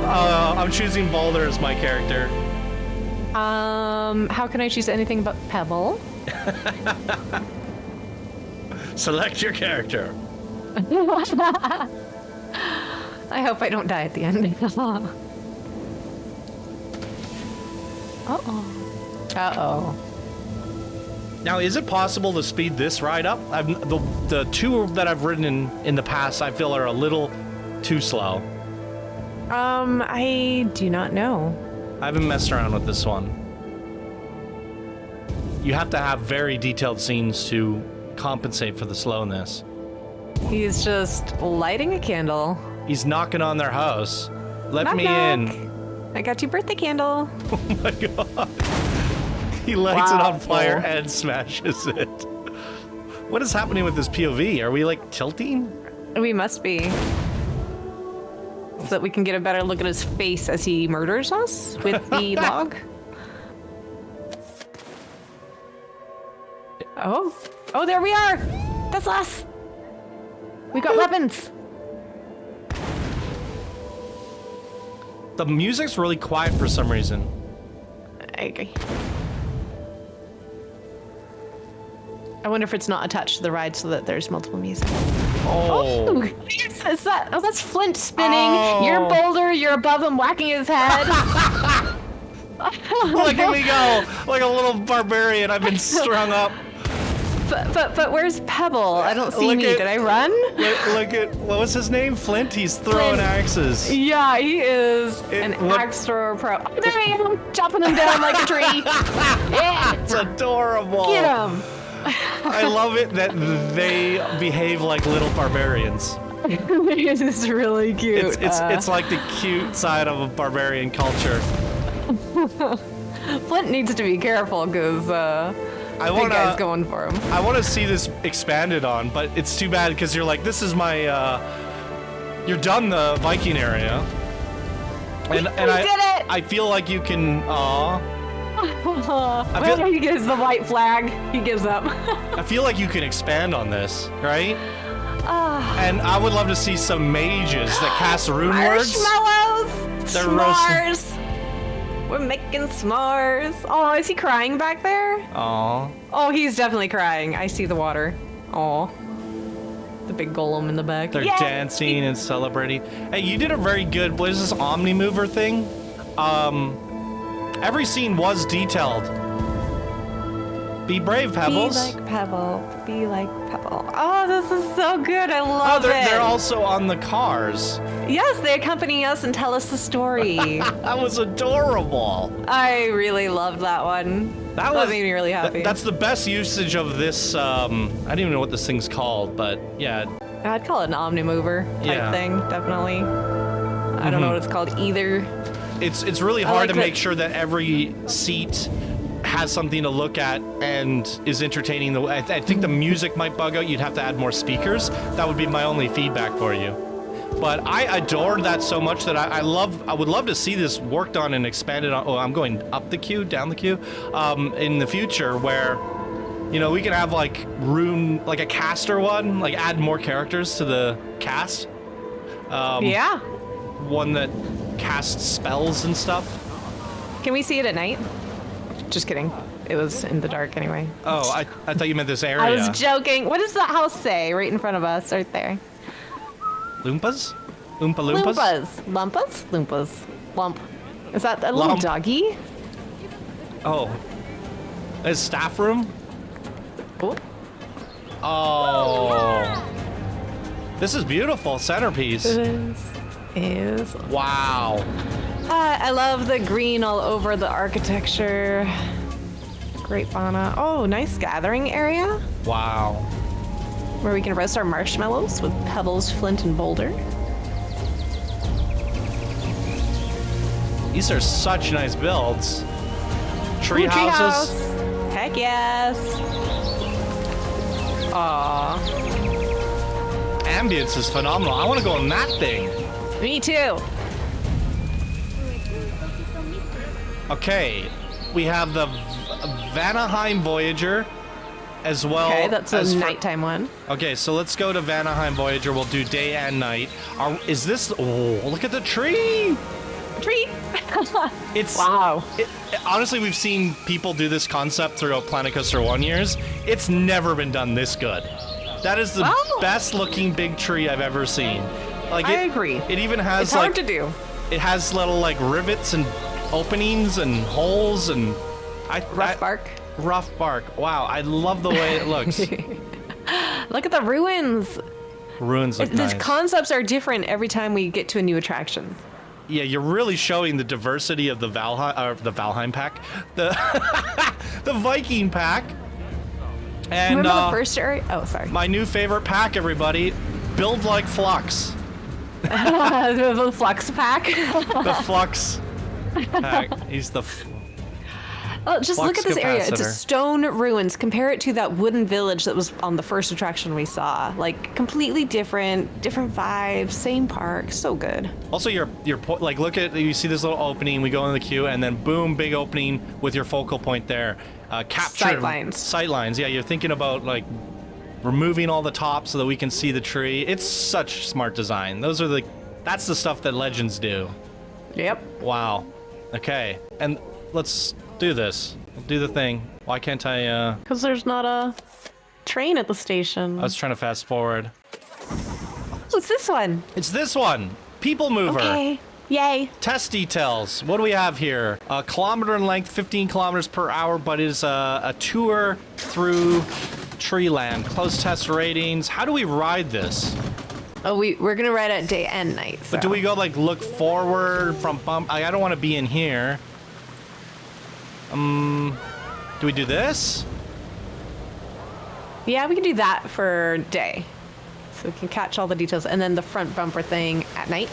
I'm choosing Boulder as my character. How can I choose anything but Pebble? Select your character. I hope I don't die at the end. Uh-oh. Now, is it possible to speed this ride up? The two that I've ridden in the past, I feel are a little too slow. I do not know. I haven't messed around with this one. You have to have very detailed scenes to compensate for the slowness. He's just lighting a candle. He's knocking on their house. Let Knock, me knock. in. I got your birthday candle. Oh my god. He lights it on fire and smashes it. What is happening with this POV? Are we like tilting? We must be. So that we can get a better look at his face as he murders us with the log. Oh, there we are. That's us. We got weapons. The music's really quiet for some reason. I agree. I wonder if it's not attached to the ride so that there's multiple music. Oh. Is that? Oh, that's Flint spinning. Oh. You're Boulder. You're above him, whacking his head. Look at me go, like a little barbarian. I've been strung up. But where's Pebble? I don't see me. Did I run? Look at, what was his name? Flint? He's throwing axes. Yeah, he is an axe thrower pro. Oh, there I am, chopping him down like a tree. Yeah. It's adorable. Get him. I love it that they behave like little barbarians. This is really cute. It's like the cute side of a barbarian culture. Flint needs to be careful because big guy's going for him. I want to see this expanded on, but it's too bad because you're like, this is my, you're done the Viking area. And we did it! I feel like you can, He gives the white flag. He gives up. I feel like you can expand on this, right? And I would love to see some mages that cast rune words. Marshmallows! They're S'mores! We're making s'mores. Oh, is he crying back there? Aw. Oh, he's definitely crying. I see the water. Oh. The big golem in the back. They're dancing and celebrating. Hey, you did a very good, what is this, Omni-Mover thing? Every scene was detailed. Be brave, Pebbles. Be like Pebble. Be like Pebble. Oh, this is so good. I love it. They're also on the cars. Yes, they accompany us and tell us the story. That was adorable. I really loved that one. That made me really happy. That's the best usage of this, I don't even know what this thing's called, but yeah. I'd call it an Omni-Mover type thing, definitely. I don't know what it's called either. It's really hard to make sure that every seat has something to look at and is entertaining. I think the music might bug out. You'd have to add more speakers. That would be my only feedback for you. But I adored that so much that I would love to see this worked on and expanded on. Oh, I'm going up the queue, down the queue, in the future where, you know, we can have like a caster one, like add more characters to the cast. Yeah. One that casts spells and stuff. Can we see it at night? Just kidding. It was in the dark anyway. Oh, I thought you meant this area. I was joking. What does the house say right in front of us, right there? Loompas? Oompa Loompas? Lumpas? Loompas. Lump. Is that a little doggy? Oh. Is staff room? Oh. Oh. This is beautiful. Centerpiece. It is. Wow. I love the green all over the architecture. Great fauna. Oh, nice gathering area. Wow. Where we can roast our marshmallows with Pebbles, Flint, and Boulder. These are such nice builds. Tree Ooh, houses. Treehouse. Heck yes. Aww. Ambience is phenomenal. I want to go on that thing. Me too. Okay, we have the Vanaheim Voyager as well. Okay, that's a nighttime one. Okay, so let's go to Vanaheim Voyager. We'll do day and night. Is this? Oh, look at the tree! Tree. It's wow. Honestly, we've seen people do this concept throughout Planet Coaster 1 years. It's never been done this good. That is the best looking big tree I've ever seen. Like I agree. It even has it's hard to do. It has little like rivets and openings and holes and rough bark. Rough bark. Wow, I love the way it looks. Look at the ruins. Ruins look nice. The concepts are different every time we get to a new attraction. Yeah, you're really showing the diversity of the Valheim pack, the the Viking pack. And remember the first area? Oh, sorry. My new favorite pack, everybody. Build like Flux. The Flux pack. The Flux pack. He's the. Oh, just Flux look at this area. It's a capacitor. stone ruins. Compare it to that wooden village that was on the first attraction we saw. Like completely different vibes, same park, so good. Also, like look at you see this little opening. We go in the queue, and then boom, big opening with your focal point there. Capture Sightlines. Sightlines. Yeah, you're thinking about like removing all the tops so that we can see the tree. It's such smart design. That's the stuff that Legends do. Yep. Wow. Okay, and let's do this. We'll do the thing. Why can't I? Because there's not a train at the station. I was trying to fast forward. What's this one? It's this one. People Mover. Okay. Yay. Test details. What do we have here? A kilometer in length, 15 kilometers per hour, but is a tour through Treeland. Close test ratings. How do we ride this? Oh, we're gonna ride it day and night. So. But do we go like look forward from bump? I don't want to be in here. Do we do this? Yeah, we can do that for day. So we can catch all the details, and then the front bumper thing at night.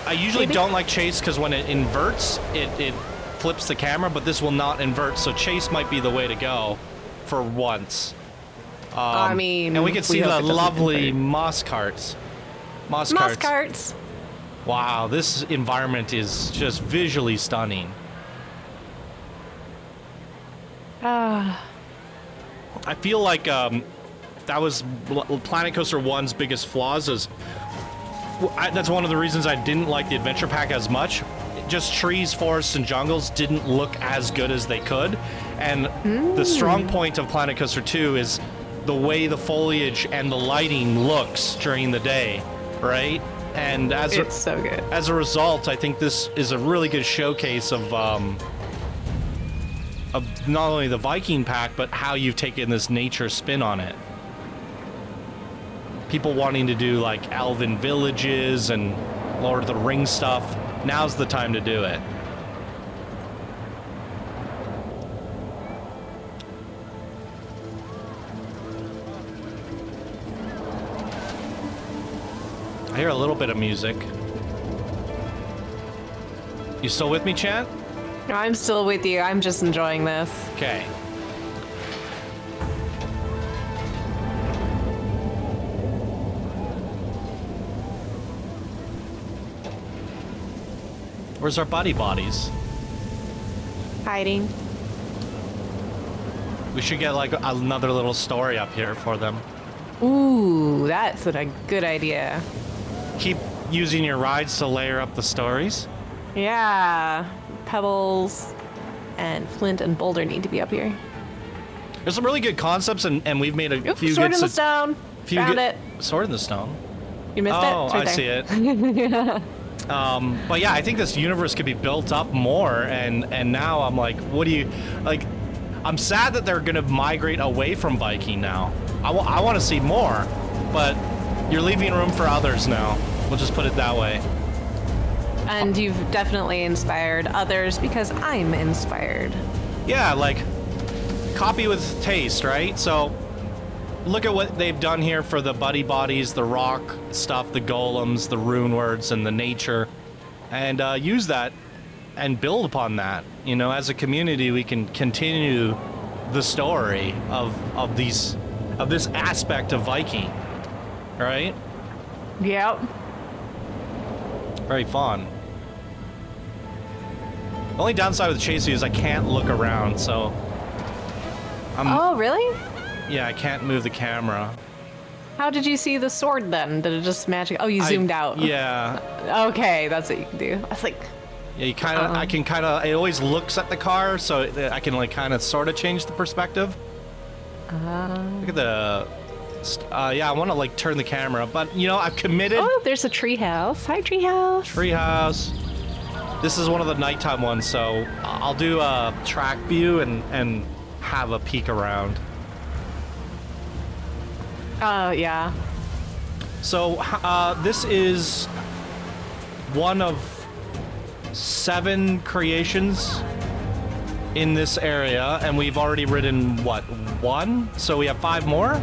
I usually don't like chase because when it inverts, it flips the camera, but this will not invert, so chase might be the way to go for once. I mean, and we can see the hope it doesn't lovely invert. moss carts. Moss carts. Wow, this environment is just visually stunning. Ah. I feel like that was Planet Coaster 1's biggest flaws is that's one of the reasons I didn't like the adventure pack as much. Just trees, forests, and jungles didn't look as good as they could. And the strong point of Planet Coaster 2 is the way the foliage and the lighting looks during the day, right? And it's so good. As a result, I think this is a really good showcase of not only the Viking pack, but how you've taken this nature spin on it. People wanting to do like elven villages and Lord of the Rings stuff. Now's the time to do it. I hear a little bit of music. You still with me, chat? I'm still with you. I'm just enjoying this. Okay. Where's our buddy bodies? Hiding. We should get like another little story up here for them. Ooh, that's a good idea. Keep using your rides to layer up the stories. Yeah. Pebbles and Flint and Boulder need to be up here. There's some really good concepts, and we've made a few Sword good... in the Stone. Found it. Sword in the Stone? You missed it? Oh, I see it. But yeah, I think this universe could be built up more, and now I'm like, what do you... Like, I'm sad that they're going to migrate away from Viking now. I want to see more, but you're leaving room for others now. We'll just put it that way. And you've definitely inspired others because I'm inspired. Yeah, like, copy with taste, right? So, look at what they've done here for the buddy bodies, the rock stuff, the golems, the rune words, and the nature. And use that and build upon that. You know, as a community, we can continue the story of this aspect of Viking, right? Yep. Very fun. The only downside with Chase is I can't look around, so... Oh, really? Yeah, I can't move the camera. How did you see the sword then? Did it just magic? Oh, you zoomed out. Yeah. Okay, that's what you can do. I was like... Yeah, you kind of, I can kind of, it always looks at the car, so I can like kind of sort of change the perspective. Look at the... yeah, I want to like turn the camera, but you know, I've committed. Oh, there's a treehouse. Hi, treehouse. Treehouse. This is one of the nighttime ones, so I'll do a track view and have a peek around. Yeah. So this is one of 7 creations in this area, and we've already ridden what, 1? So we have 5 more.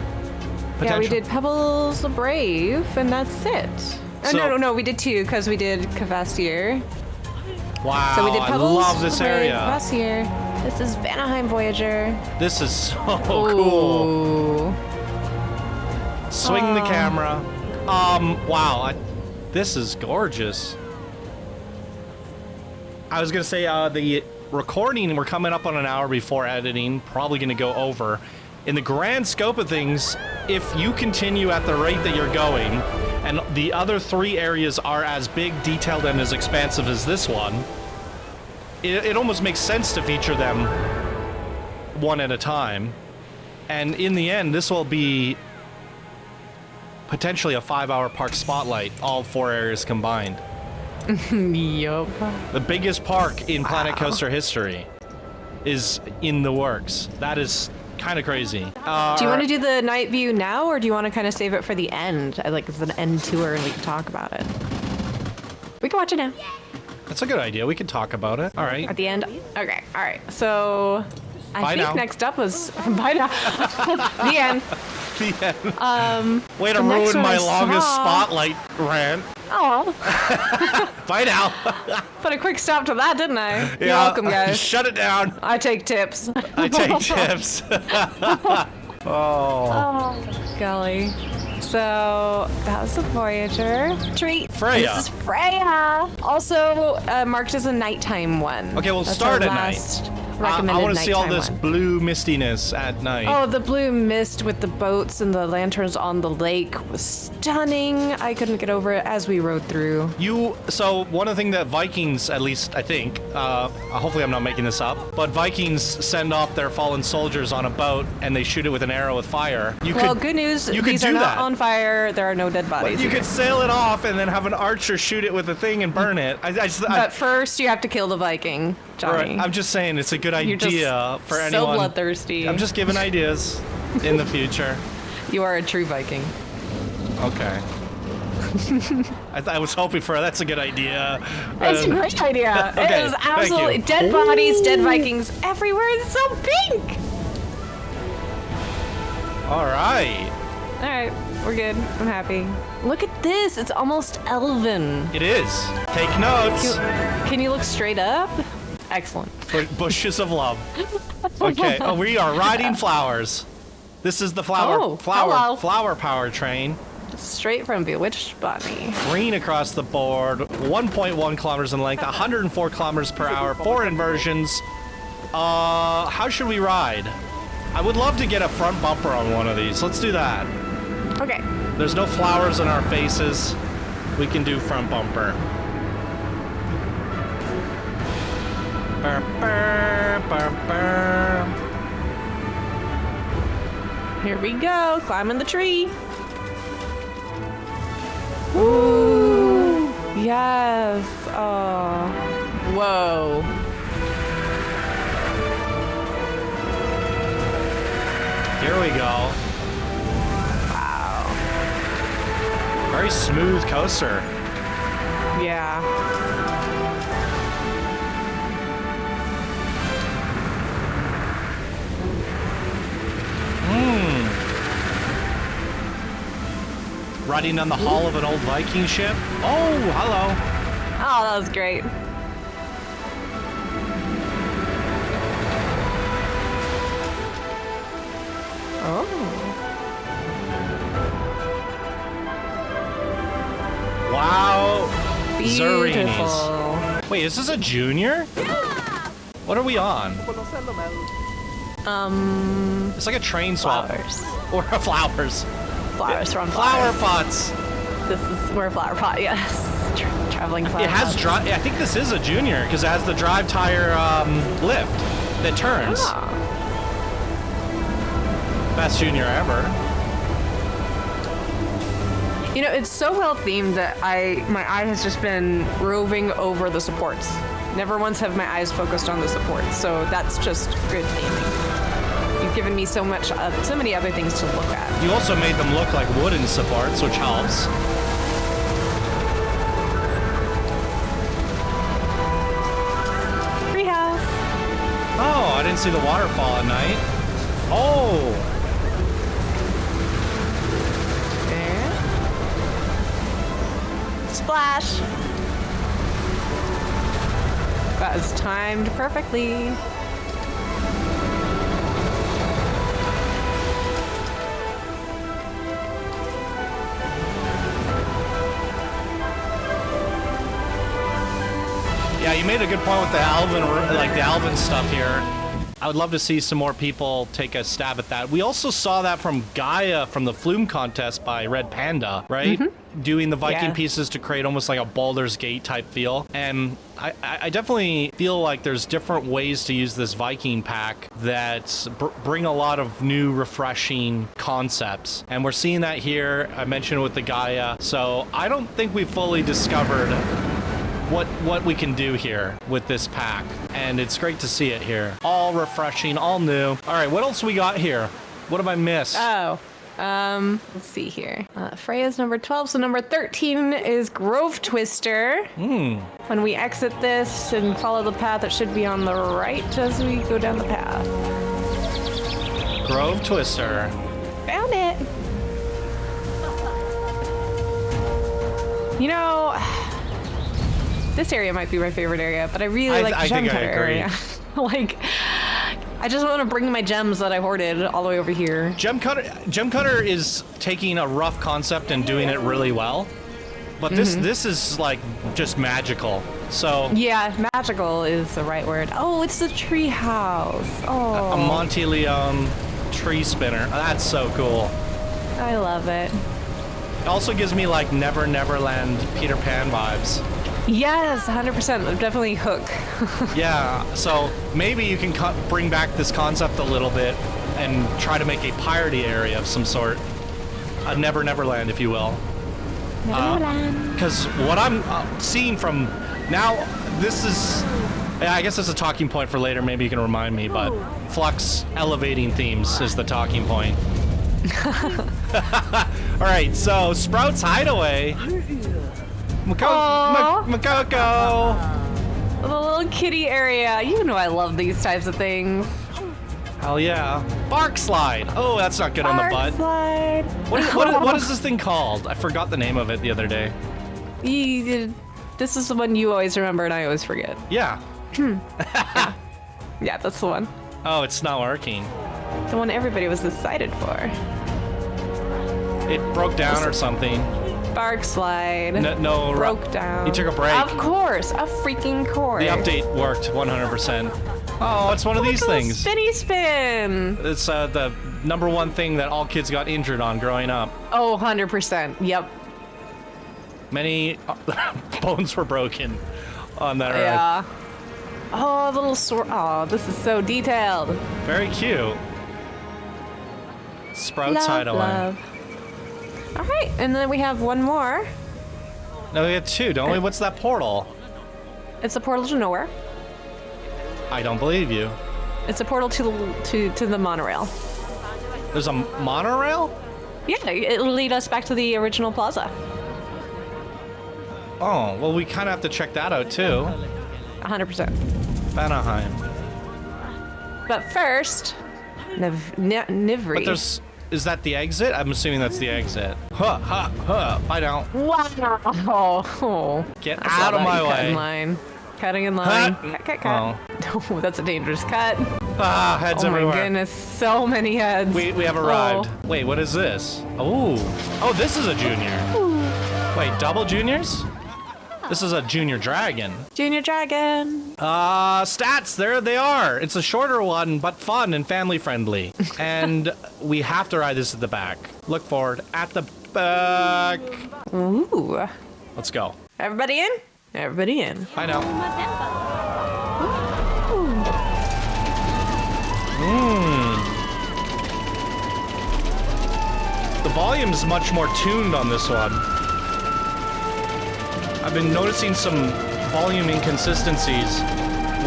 Yeah, we did Pebbles the Brave, and that's it. Oh, no, we did 2 because we did Kvasir. Wow, So we did Pebbles, I love this area. Kvasir. This is Vanaheim Voyager. This is so cool. Swing the camera. Wow, this is gorgeous. I was gonna say the recording, we're coming up on an hour before editing, probably gonna go over. In the grand scope of things, if you continue at the rate that you're going, and the other 3 areas are as big, detailed, and as expansive as this one, it almost makes sense to feature them one at a time. And in the end, this will be potentially a 5-hour park spotlight, all 4 areas combined. Yup. The biggest park in Planet Coaster history is in the works. That is kind of crazy. Do you want to do the night view now, or do you want to kind of save it for the end? Like it's an end tour and we can talk about it. We can watch it now. That's a good idea. We can talk about it. All right. At the end? Okay, all right. So I think next up was... Bye now. The end. The end. Way to ruin my longest spotlight rant. Oh. Bye now. Put a quick stop to that, didn't I? Yeah, You're welcome, guys. Shut it down. I take tips. I take tips. Oh, golly. So that was the Voyager treat. Freya. This is Freya. Also marked as a nighttime one. Okay, we'll That's start our at last recommended I want to see all nighttime this one. blue mistiness at night. Oh, the blue mist with the boats and the lanterns on the lake was stunning. I couldn't get over it as we rode through. So one of the things that Vikings, at least I think, hopefully I'm not making this up, but Vikings send off their fallen soldiers on a boat and they shoot it with an arrow with fire. Good news. These are not on fire. There are no dead bodies. You could sail it off and then have an archer shoot it with a thing and burn it. But first, you have to kill the Viking, Johnny. Right, I'm just saying it's a good You're idea for so anyone. bloodthirsty. I'm just giving ideas in the future. You are a true Viking. Okay. I was hoping for that's a good idea. That's a great idea. Okay, It is thank you. absolutely dead bodies, dead Vikings everywhere. It's so pink. All right. All right, we're good. I'm happy. Look at this. It's almost elven. It is. Take notes. Can you look straight up? Excellent. Bushes of love. Okay. Oh, we are riding flowers. This is the hello. flower power train. Straight from Bewitched Bonnie. Green across the board. 1.1 kilometers in length. 104 kilometers per hour. 4 inversions. How should we ride? I would love to get a front bumper on one of these. Let's do that. Okay. There's no flowers in our faces. We can do front bumper. Burr, burr, burr, burr. Here we go. Climbing the tree. Ooh. Yes. Oh. Whoa. Here we go. Wow. Very smooth coaster. Yeah. Riding on the hull of an old Viking ship. Oh, hello. Oh, that was great. Oh. Wow. Beautiful. Zurinis. Wait, is this a junior? Yeah! What are we on? It's like a train swap. Flowers. Or flowers. Flowers from Flower flowers. pots. This is where flower pot, yes. Traveling flower It has pots. drive. I think this is a junior because it has the drive tire lift that turns. Ah. Best junior ever. You know, it's so well themed that my eye has just been roving over the supports. Never once have my eyes focused on the supports, so that's just good theming. You've given me so many other things to look at. You also made them look like wooden supports, which helps. Treehouse. Oh, I didn't see the waterfall at night. Oh, There. Splash. That is timed perfectly. yeah, you made a good point with the Alvin stuff here. I would love to see some more people take a stab at that. We also saw that from Gaia from the Flume contest by Red Panda, right? Mm-hmm. Doing the Viking Yeah. pieces to create almost like a Baldur's Gate type feel. And I definitely feel like there's different ways to use this Viking pack that bring a lot of new, refreshing concepts. And we're seeing that here. I mentioned with the Gaia. So I don't think we fully discovered what we can do here with this pack, and it's great to see it here. All refreshing, all new. All right, what else we got here? What have I missed? Oh, let's see here. Freya's number 12, so number 13 is Grove Twister. When we exit this and follow the path, it should be on the right as we go down the path. Grove Twister. Found it. You know, this area might be my favorite area, but I really like the gem think I cutter agree. area. Like, I just want to bring my gems that I hoarded all the way over here. Gem Cutter is taking a rough concept and doing it really well. But this is like just magical. So Yeah, magical is the right word. Oh, it's the tree house. Oh, a Monte Leon tree spinner. That's so cool. I love it. It also gives me like Never Neverland Peter Pan vibes. Yes, 100%. Definitely hook. Yeah, so maybe you can bring back this concept a little bit and try to make a piratey area of some sort. A Never Neverland, if you will. Because what I'm seeing from now, this is, yeah, I guess it's a talking point for later. Maybe you can remind me, but Flux elevating themes is the talking point. All right, so Sprout's Hideaway. Makoko. The little kitty area. You know I love these types of things. Hell yeah. Bark Slide. Oh, that's not good on the butt. Slide. What is this thing called? I forgot the name of it the other day. This is the one you always remember and I always forget. Yeah. Yeah, that's the one. Oh, it's not working. The one everybody was excited for. It broke down or something. Bark Slide. No, broke down. You took a break. Of course, a freaking course. The update worked 100%. Oh, it's one of these things. Spinny spin. It's the #1 thing that all kids got injured on growing up. Oh, 100%. Yep. Many bones were broken on that ride. Yeah. Oh, the little sword. Oh, this is so detailed. Very cute. Sprout's Hideaway. Love. All right, and then we have one more. No, we have two, don't we? What's that portal? It's a portal to nowhere. I don't believe you. It's a portal to the monorail. There's a monorail? Yeah, it'll lead us back to the original plaza. Oh, well, we kind of have to check that out, too. 100%. Vanaheim. But first, Nivri. But is that the exit? I'm assuming that's the exit. Bye now. Wow. Oh. Get out of my way. Cutting in line. Cut. Oh. Oh, that's a dangerous cut. Ah, heads everywhere. Oh my goodness, so many heads. We have arrived. Oh. Wait, what is this? Oh, this is a junior. Wait, double juniors? This is a junior dragon. Junior dragon. Stats, there they are. It's a shorter one, but fun and family friendly. And we have to ride this at the back. Look forward at the back. Ooh. Let's go. Everybody in? Everybody in. I know. The volume's much more tuned on this one. I've been noticing some volume inconsistencies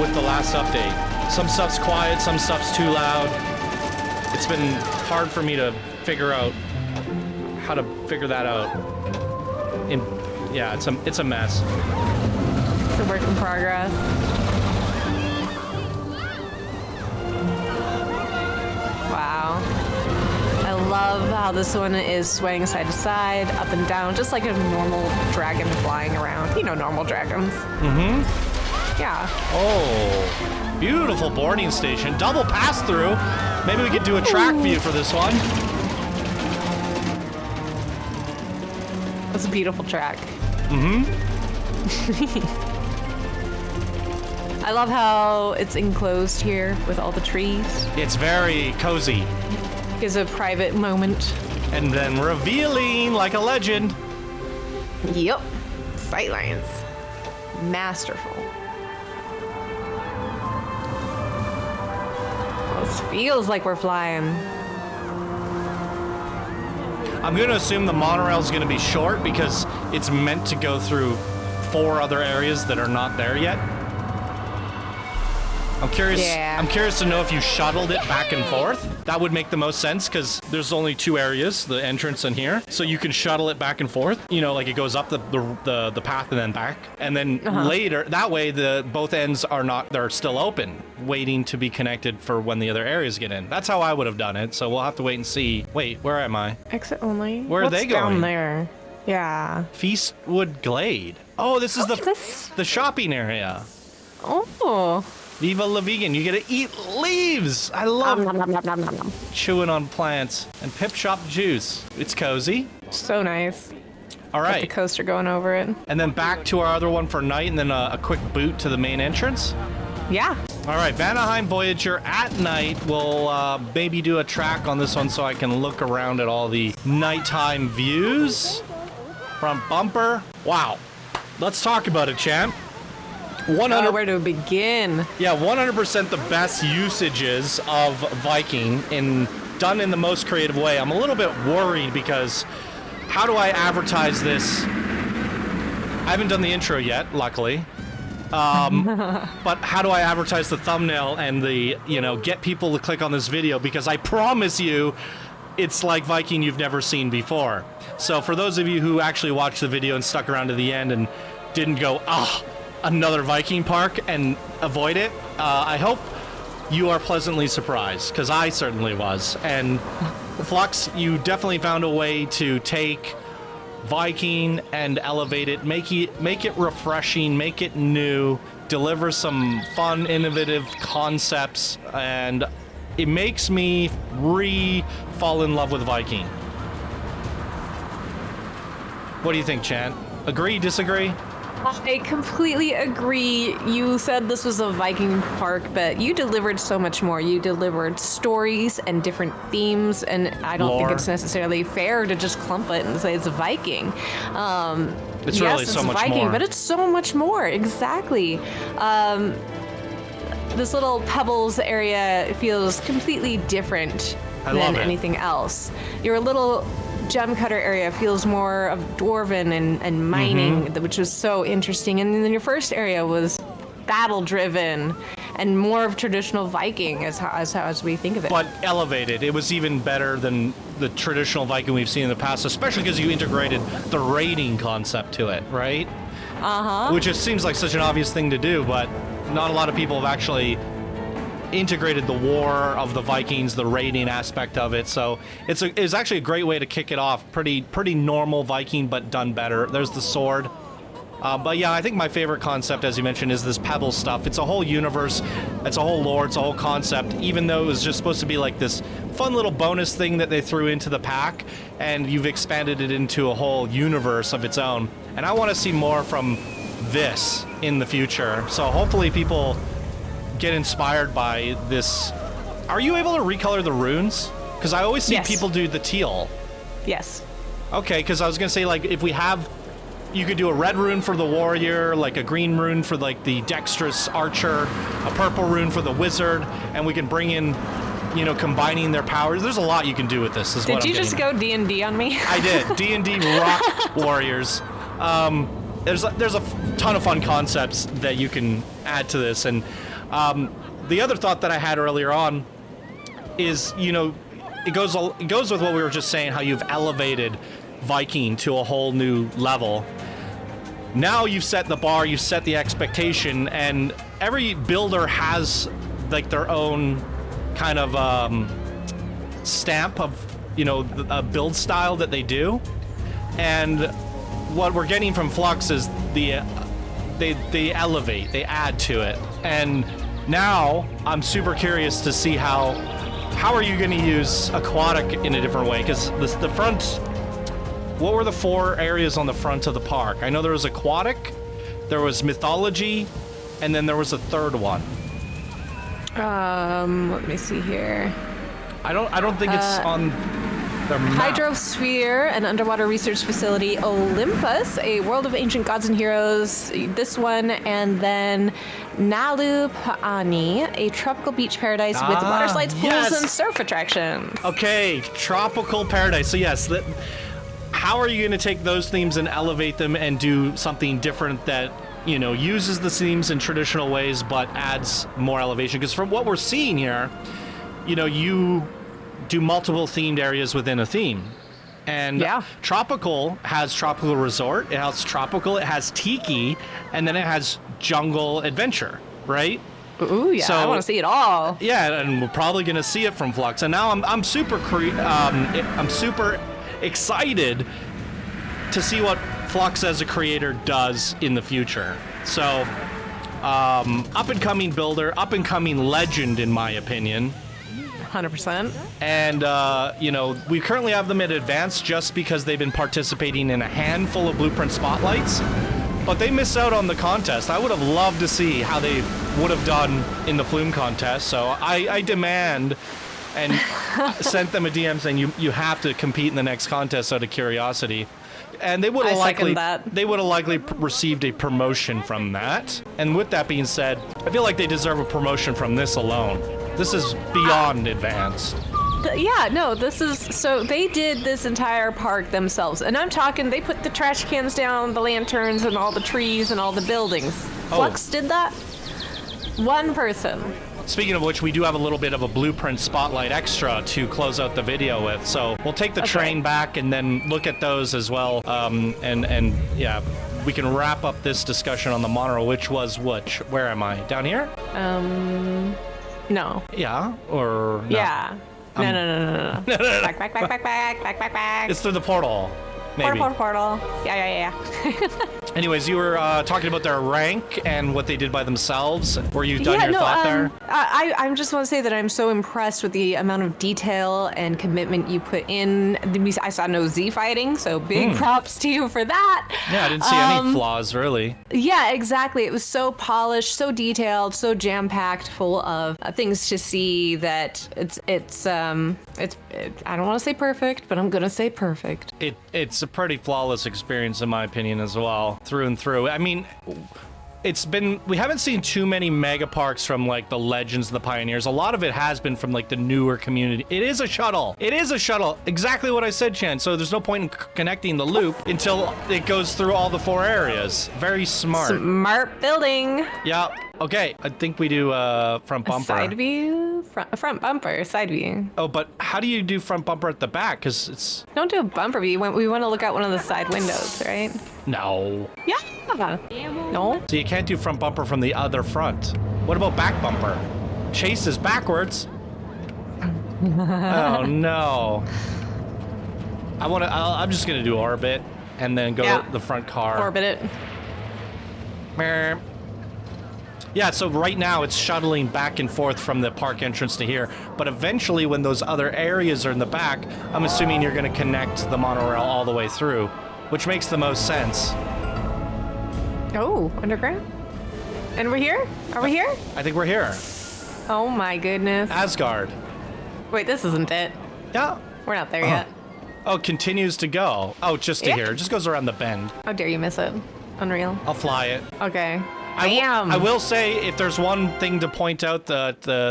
with the last update. Some stuff's quiet, some stuff's too loud. It's been hard for me to figure out how to figure that out. Yeah, it's a mess. It's a work in progress. Wow. I love how this one is swaying side to side, up and down, just like a normal dragon flying around. You know, normal dragons. Mm-hmm. Yeah. Oh, beautiful boarding station. Double pass-through. Maybe we could do a track view for this one. That's a beautiful track. Mm-hmm. I love how it's enclosed here with all the trees. It's very cozy. Gives a private moment. And then revealing like a legend. Yep. Sightlines. Masterful. This feels like we're flying. I'm going to assume the monorail's going to be short because it's meant to go through 4 other areas that are not there yet. I'm curious. Yeah. I'm curious to know if you shuttled it back and forth. That would make the most sense because there's only 2 areas, the entrance and here, so you can shuttle it back and forth. You know, like it goes up the path and then back, and then later that way both ends are not. They're still open, waiting to be connected for when the other areas get in. That's how I would have done it. So we'll have to wait and see. Wait, where am I? Exit only. Where are they going? Down there. Yeah. Feastwood Glade. Oh, this is the shopping area. Oh. Viva la vegan. You get to eat leaves. I love chewing on plants. And Pip Shop juice. It's cozy. So nice. All Got the right. coaster going over it. And then back to our other one for night, and then a quick boot to the main entrance. Yeah. All right, Vanaheim Voyager at night. We'll maybe do a track on this one so I can look around at all the nighttime views. Front bumper. Wow. Let's talk about it, champ. 100. Where to begin? Yeah, 100% the best usages of Viking done in the most creative way. I'm a little bit worried because how do I advertise this? I haven't done the intro yet, luckily. But how do I advertise the thumbnail and get people to click on this video? Because I promise you, it's like Viking you've never seen before. So for those of you who actually watched the video and stuck around to the end and didn't go, another Viking park and avoid it, I hope you are pleasantly surprised, because I certainly was. And Flux, you definitely found a way to take Viking and elevate it, make it refreshing, make it new, deliver some fun, innovative concepts, and it makes me fall in love with Viking. What do you think, Chan? Agree, disagree? I completely agree. You said this was a Viking park, but you delivered so much more. You delivered stories and different themes, and I don't think it's necessarily fair to just clump it and say it's a Viking. It's really so much Viking, more. but it's so much more. Exactly. This little Pebbles area feels completely different than anything else. Your little gem cutter area feels more of dwarven and mining, which was so interesting. And then your first area was battle driven and more of traditional Viking as we think of it. But elevated. It was even better than the traditional Viking we've seen in the past, especially because you integrated the raiding concept to it, right? Which just seems like such an obvious thing to do, but not a lot of people have actually integrated the war of the Vikings, the raiding aspect of it. So it's actually a great way to kick it off. Pretty normal Viking, but done better. There's the sword. But yeah, I think my favorite concept, as you mentioned, is this Pebble stuff. It's a whole universe. It's a whole lore. It's a whole concept, even though it was just supposed to be like this fun little bonus thing that they threw into the pack, and you've expanded it into a whole universe of its own. And I want to see more from this in the future. So hopefully people get inspired by this. Are you able to recolor the runes? Because I always see people do the teal. Yes. Okay, because I was going to say, like, if we have... You could do a red rune for the warrior, like a green rune for, like, the dexterous archer, a purple rune for the wizard, and we can bring in, combining their powers. There's a lot you can do with this, is what I'm Did you just go D&D on me? I did. D&D rock warriors. There's a ton of fun concepts that you can add to this, and the other thought that I had earlier on is, it goes with what we were just saying, how you've elevated Viking to a whole new level. Now you've set the bar, you've set the expectation, and every builder has like their own kind of stamp of, a build style that they do. And what we're getting from Flux is they elevate, they add to it. And now I'm super curious to see how are you going to use aquatic in a different way? Because the front, what were the 4 areas on the front of the park? I know there was aquatic, there was mythology, and then there was a third one. Let me see here. I don't think it's on the map. Hydrosphere, an underwater research facility. Olympus, a world of ancient gods and heroes. This one, and then Nalu Pa'ani, a tropical beach paradise with water slides, pools, and surf attractions. Okay, tropical paradise. So yes, how are you going to take those themes and elevate them and do something different that, uses the themes in traditional ways but adds more elevation? Because from what we're seeing here, you do multiple themed areas within a theme. And tropical has tropical resort, it has tropical, it has tiki, and then it has jungle adventure, right? Ooh, yeah, so, I want to see it all. Yeah, and we're probably going to see it from Flux. And now I'm super excited to see what Flux as a creator does in the future. So, up and coming builder, up and coming legend, in my opinion. 100%. And, you know, we currently have them at advanced just because they've been participating in a handful of blueprint spotlights. But they miss out on the contest. I would have loved to see how they would have done in the Flume contest. So I demand and sent them a DM saying you have to compete in the next contest out of curiosity. And they would have likely received a promotion from that. And with that being said, I feel like they deserve a promotion from this alone. This is beyond advanced. Yeah, no, this is, so they did this entire park themselves. And I'm talking, they put the trash cans down, the lanterns, and all the trees, and all the buildings. Flux did that? One person. Speaking of which, we do have a little bit of a blueprint spotlight extra to close out the video with. So we'll take the train back and then look at those as well. And yeah, we can wrap up this discussion on the monorail, which was which. Where am I? Down here? No. Yeah, or no? Yeah. No. Back. It's through the portal. Maybe. Portal. Yeah. Anyways, you were talking about their rank and what they did by themselves. Were you done your thought there? I just want to say that I'm so impressed with the amount of detail and commitment you put in. I saw no Z fighting, so big props to you for that. Yeah, I didn't see any flaws, really. Yeah, exactly. It was so polished, so detailed, so jam-packed, full of things to see that it's I don't want to say perfect, but I'm gonna say perfect. It's a pretty flawless experience in my opinion as well, through and through. I mean, we haven't seen too many mega parks from like the Legends of the Pioneers. A lot of it has been from like the newer community. It is a shuttle. Exactly what I said, Chan. So there's no point in connecting the loop until it goes through all the 4 areas. Very smart. Smart building. Yeah. Okay, I think we do front bumper. Side view? Front bumper, side view. Oh, but how do you do front bumper at the back? Because it's... Don't do a bumper view. We want to look out one of the side windows, right? No. Yeah. No. So you can't do front bumper from the other front. What about back bumper? Chase is backwards. Oh, no. I'm just going to do orbit and then go the front car. Orbit it. Meh. Yeah, so right now it's shuttling back and forth from the park entrance to here, but eventually when those other areas are in the back, I'm assuming you're going to connect the monorail all the way through, which makes the most sense. Oh, underground? And we're here? Are we here? I think we're here. Oh my goodness. Asgard. Wait, this isn't it. Yeah. We're not there yet. Oh, it continues to go. Oh, just to here. It just goes around the bend. How dare you miss it? Unreal. I'll fly it. Okay. I will say, if there's one thing to point out,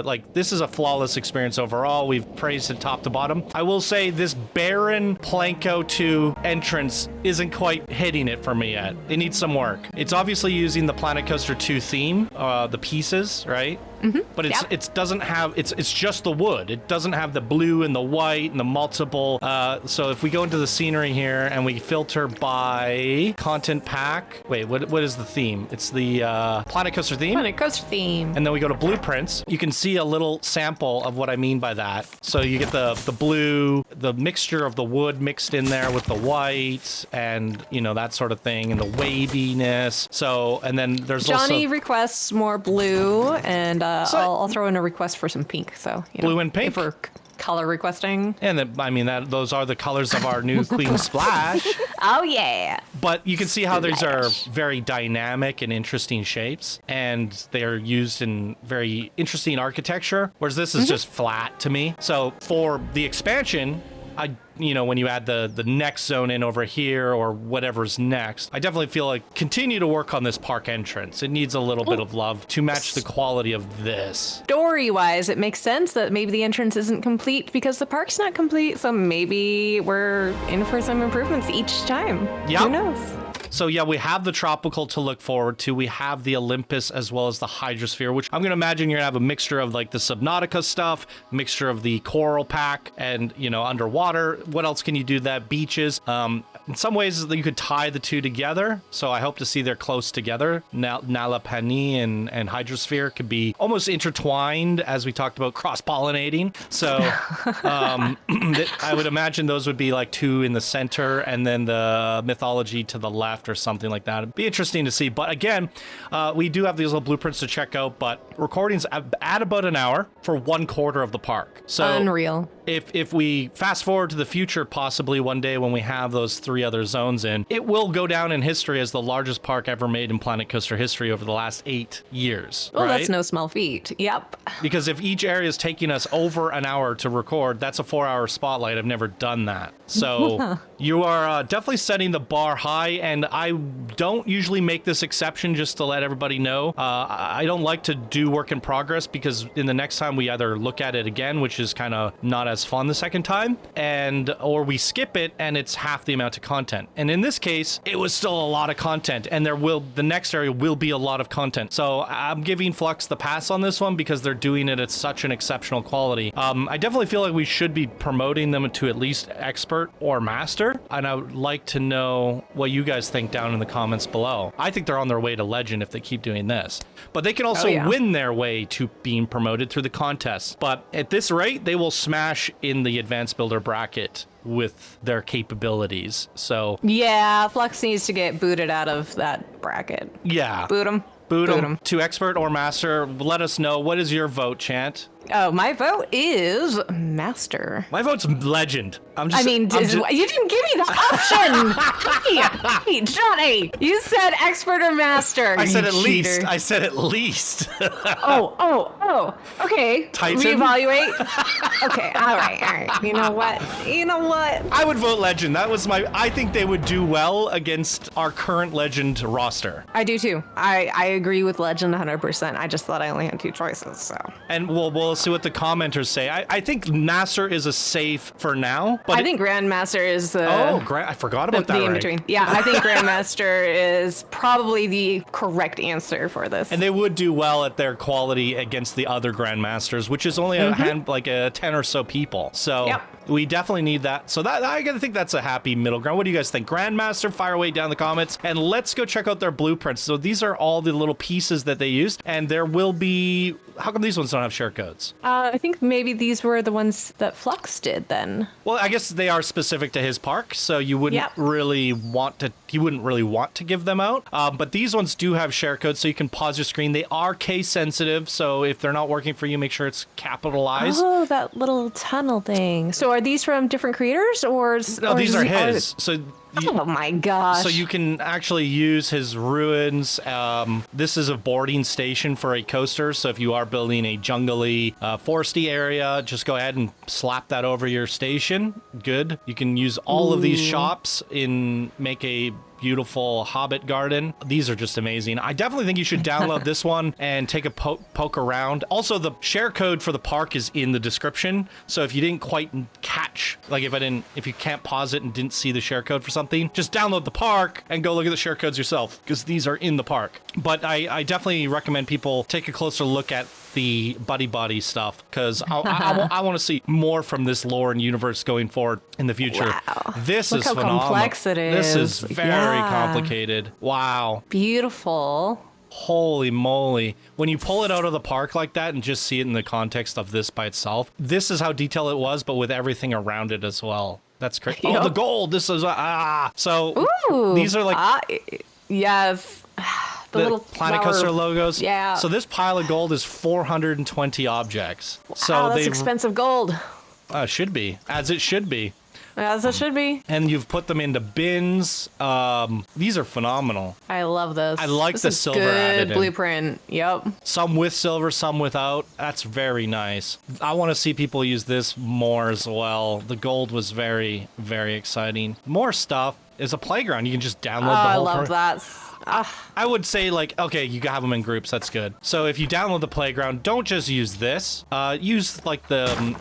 like this is a flawless experience overall. We've praised it top to bottom. I will say this barren Planko 2 entrance isn't quite hitting it for me yet. It needs some work. It's obviously using the Planet Coaster 2 theme, the pieces, right? Mm-hmm. But it doesn't have, it's just the wood. It doesn't have the blue and the white and the multiple. So if we go into the scenery here and we filter by content pack, wait, what is the theme? It's the Planet Coaster theme? Planet Coaster theme. And then we go to blueprints. You can see a little sample of what I mean by that. So you get the blue, the mixture of the wood mixed in there with the white and, you know, that sort of thing, and the waviness. So, and then there's Johnny requests more blue, and I'll throw in a request for some pink. So blue and pink. If we're color requesting. And those are the colors of our new Queen Splash. Oh yeah. But you can see how these are very dynamic and interesting shapes, and they are used in very interesting architecture, whereas this is just flat to me. So for the expansion, when you add the next zone in over here or whatever's next, I definitely feel like continue to work on this park entrance. It needs a little bit of love to match the quality of this. Story-wise, it makes sense that maybe the entrance isn't complete because the park's not complete, so maybe we're in for some improvements each time. Yep. Who knows? So yeah, we have the Tropical to look forward to. We have the Olympus as well as the Hydrosphere, which I'm going to imagine you're going to have a mixture of like the Subnautica stuff, mixture of the Coral Pack, and, underwater. What else can you do that? Beaches. In some ways, you could tie the two together. So I hope to see they're close together. Nalapani and Hydrosphere could be almost intertwined, as we talked about cross-pollinating. So I would imagine those would be like two in the center, and then the mythology to the left. left or something like that. It'd be interesting to see. But again, we do have these little blueprints to check out, but recordings at about an hour for 1/4 of the park. So unreal. If we fast forward to the future, possibly one day when we have those 3 other zones in, it will go down in history as the largest park ever made in Planet Coaster history over the last 8 years. Well, right? that's no small feat. Yep. Because if each area is taking us over an hour to record, that's a 4-hour spotlight. I've never done that. So you are definitely setting the bar high, and I don't usually make this exception just to let everybody know. I don't like to do work in progress because in the next time we either look at it again, which is kind of not as fun the second time, or we skip it and it's half the amount of content. And in this case, it was still a lot of content, and the next area will be a lot of content. So I'm giving Flux the pass on this one because they're doing it at such an exceptional quality. I definitely feel like we should be promoting them to at least expert or master, and I would like to know what you guys think down in the comments below. I think they're on their way to legend if they keep doing this, but they can also win their way to being promoted through the contests. But at this rate, they will smash in the advanced builder bracket with their capabilities. So yeah, Flux needs to get booted out of that bracket. Yeah, Boot them to expert or master. Let us know. What is your vote, Chant? Oh, my vote is master. My vote's legend. You didn't give me the option. Hey, Johnny, you said expert or master. I said at cheater. least. I said at least. Oh. Okay. Titan? Reevaluate. Okay. All right. You know what? I would vote legend. That was I think they would do well against our current legend roster. I do too. I agree with legend 100%. I just thought I only had 2 choices. So. And we'll see what the commenters say. I think master is a safe for now. But I think grandmaster is I forgot about that. The in between. Yeah, I think grandmaster is probably the correct answer for this. And they would do well at their quality against the other grandmasters, which is only a 10 or so people. So we definitely need that. So I think that's a happy middle ground. What do you guys think? Grandmaster, fire away down in the comments, and let's go check out their blueprints. So these are all the little pieces that they used, and there will be. How come these ones don't have share codes? I think maybe these were the ones that Flux did then. Well, I guess they are specific to his park, so you wouldn't really want to. He wouldn't really want to give them out. But these ones do have share codes, so you can pause your screen. They are case sensitive, so if they're not working for you, make sure it's capitalized. Oh, that little tunnel thing. So are these from different creators, or no? These are his. Oh my gosh. So you can actually use his ruins. This is a boarding station for a coaster. So if you are building a jungly, foresty area, just go ahead and slap that over your station. Good. You can use all of these shops make a beautiful hobbit garden. These are just amazing. I definitely think you should download this one and take a poke around. Also, the share code for the park is in the description. So if you didn't quite catch, like if you can't pause it and didn't see the share code for something, just download the park and go look at the share codes yourself, because these are in the park. But I definitely recommend people take a closer look at the buddy stuff, because I want to see more from this lore and universe going forward in the future. Wow. This Look is how phenomenal. Complex it is. This is very complicated. Wow. Beautiful. Holy moly. When you pull it out of the park like that and just see it in the context of this by itself, this is how detailed it was, but with everything around it as well. That's great. Yep. Oh, the gold. This is so these are like yes. The little Planet Coaster logos. Yeah. So this pile of gold is 420 objects. Wow, so that's expensive gold. Should be, as it should be. As it should be. And you've put them into bins. These are phenomenal. I love this. I like the silver added in. Blueprint. Yep. Some with silver, some without. That's very nice. I want to see people use this more as well. The gold was very, very exciting. More stuff. Is a playground. You can just download the whole I love that. I would say, like, okay, you have them in groups. That's good. So if you download the playground, don't just use this. Use like the,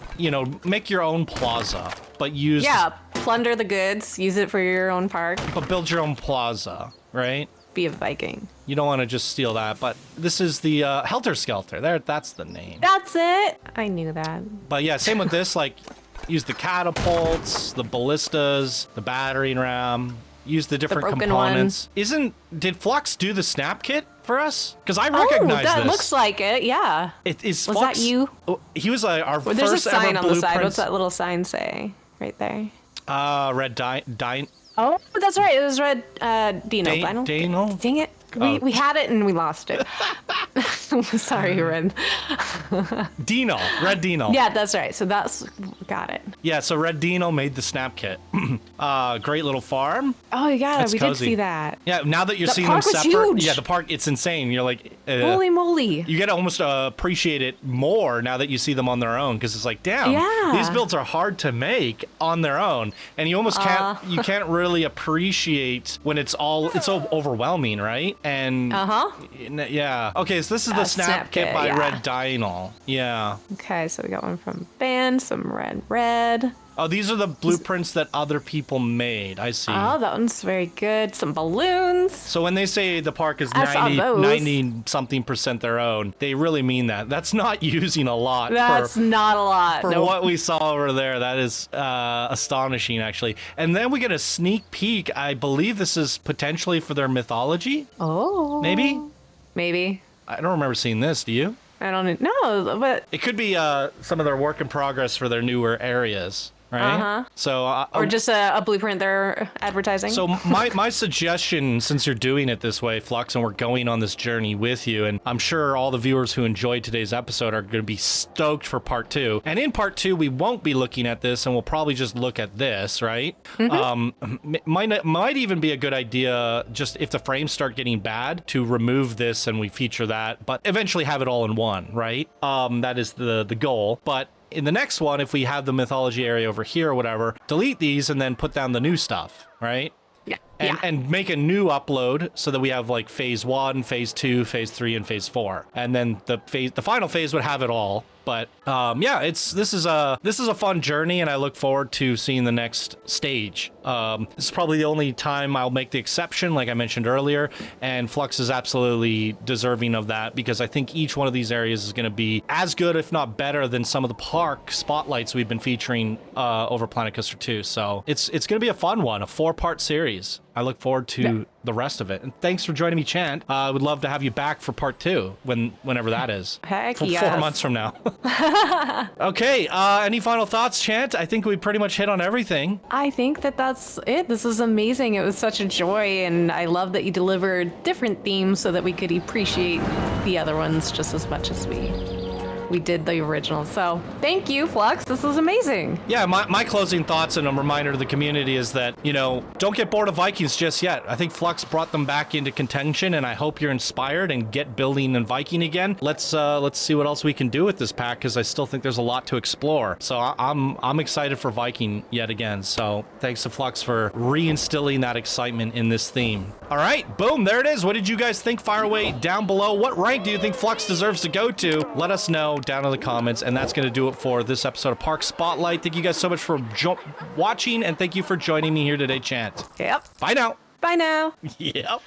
make your own plaza, but use. Yeah, plunder the goods. Use it for your own park. But build your own plaza, right? Be a Viking. You don't want to just steal that, but this is the Helter Skelter. That's the name. That's it. I knew that. But yeah, same with this. Like, use the catapults, the ballistas, the battering ram. Use the different components. Did Flux do the snap kit for us? Because I recognize that this. Looks like it. Yeah. Was that you? He was our There's first a sign ever on the side. blueprints. What's that little sign say right there? Red Oh, that's right. It was red Dino. Dino? Dang it. Oh. We had it and we lost it. Sorry, Red. Dino. Red Dino. Yeah, that's right. So got it. Yeah, so Red Dino made the snap kit. Great little farm. Oh, yeah, That's we cozy. did see that. Yeah, now that you're The seeing them park was separate. huge. Yeah, the park, it's insane. You're like, Holy moly. you get to almost appreciate it more now that you see them on their own, because it's like, damn, Yeah. these builds are hard to make on their own, and you almost can't really appreciate when it's so overwhelming, right? And yeah, okay, so this is the snap kit by yeah. Red Dino. Yeah. Okay, so we got one from Ben, some red. Oh, these are the blueprints that other people made. I see. Oh, that one's very good. Some balloons. So when they say the park is I saw those. 90-something% their own, they really mean that. That's not using a lot. That's not a lot. For Nope. what we saw over there, that is astonishing, actually. And then we get a sneak peek. I believe this is potentially for their mythology. Oh. Maybe? Maybe. I don't remember seeing this. Do you? I don't know, but... It could be some of their work in progress for their newer areas. Right? Uh-huh. So, or just a blueprint they're advertising. So my suggestion, since you're doing it this way, Flux, and we're going on this journey with you, and I'm sure all the viewers who enjoyed today's episode are going to be stoked for part 2. And in part 2, we won't be looking at this, and we'll probably just look at this, right? Might even be a good idea, just if the frames start getting bad, to remove this and we feature that, but eventually have it all in one, right? That is the goal. But in the next one, if we have the mythology area over here or whatever, delete these and then put down the new stuff, right? Yeah. And make a new upload so that we have like phase 1, phase 2, phase 3, and phase 4. And then the final phase would have it all. But yeah, this is a fun journey, and I look forward to seeing the next stage. This is probably the only time I'll make the exception, like I mentioned earlier, and Flux is absolutely deserving of that, because I think each one of these areas is going to be as good, if not better, than some of the park spotlights we've been featuring over Planet Coaster 2. So it's going to be a fun one, a 4-part series. I look forward to the rest of it. And thanks for joining me, Chant. I would love to have you back for part 2, whenever that is. Heck For yes. 4 months from now. Okay, any final thoughts, Chant? I think we pretty much hit on everything. I think that's it. This is amazing. It was such a joy, and I love that you delivered different themes so that we could appreciate the other ones just as much as we did the original. So thank you, Flux. This was amazing. Yeah, my closing thoughts and a reminder to the community is that, don't get bored of Vikings just yet. I think Flux brought them back into contention, and I hope you're inspired and get building and Viking again. Let's see what else we can do with this pack, because I still think there's a lot to explore. So I'm excited for Viking yet again. So thanks to Flux for reinstilling that excitement in this theme. All right, boom, there it is. What did you guys think? Fire away down below. What rank do you think Flux deserves to go to? Let us know down in the comments, and that's going to do it for this episode of Park Spotlight. Thank you guys so much for watching, and thank you for joining me here today, Chant. Yep. Bye now. Bye now. Yep.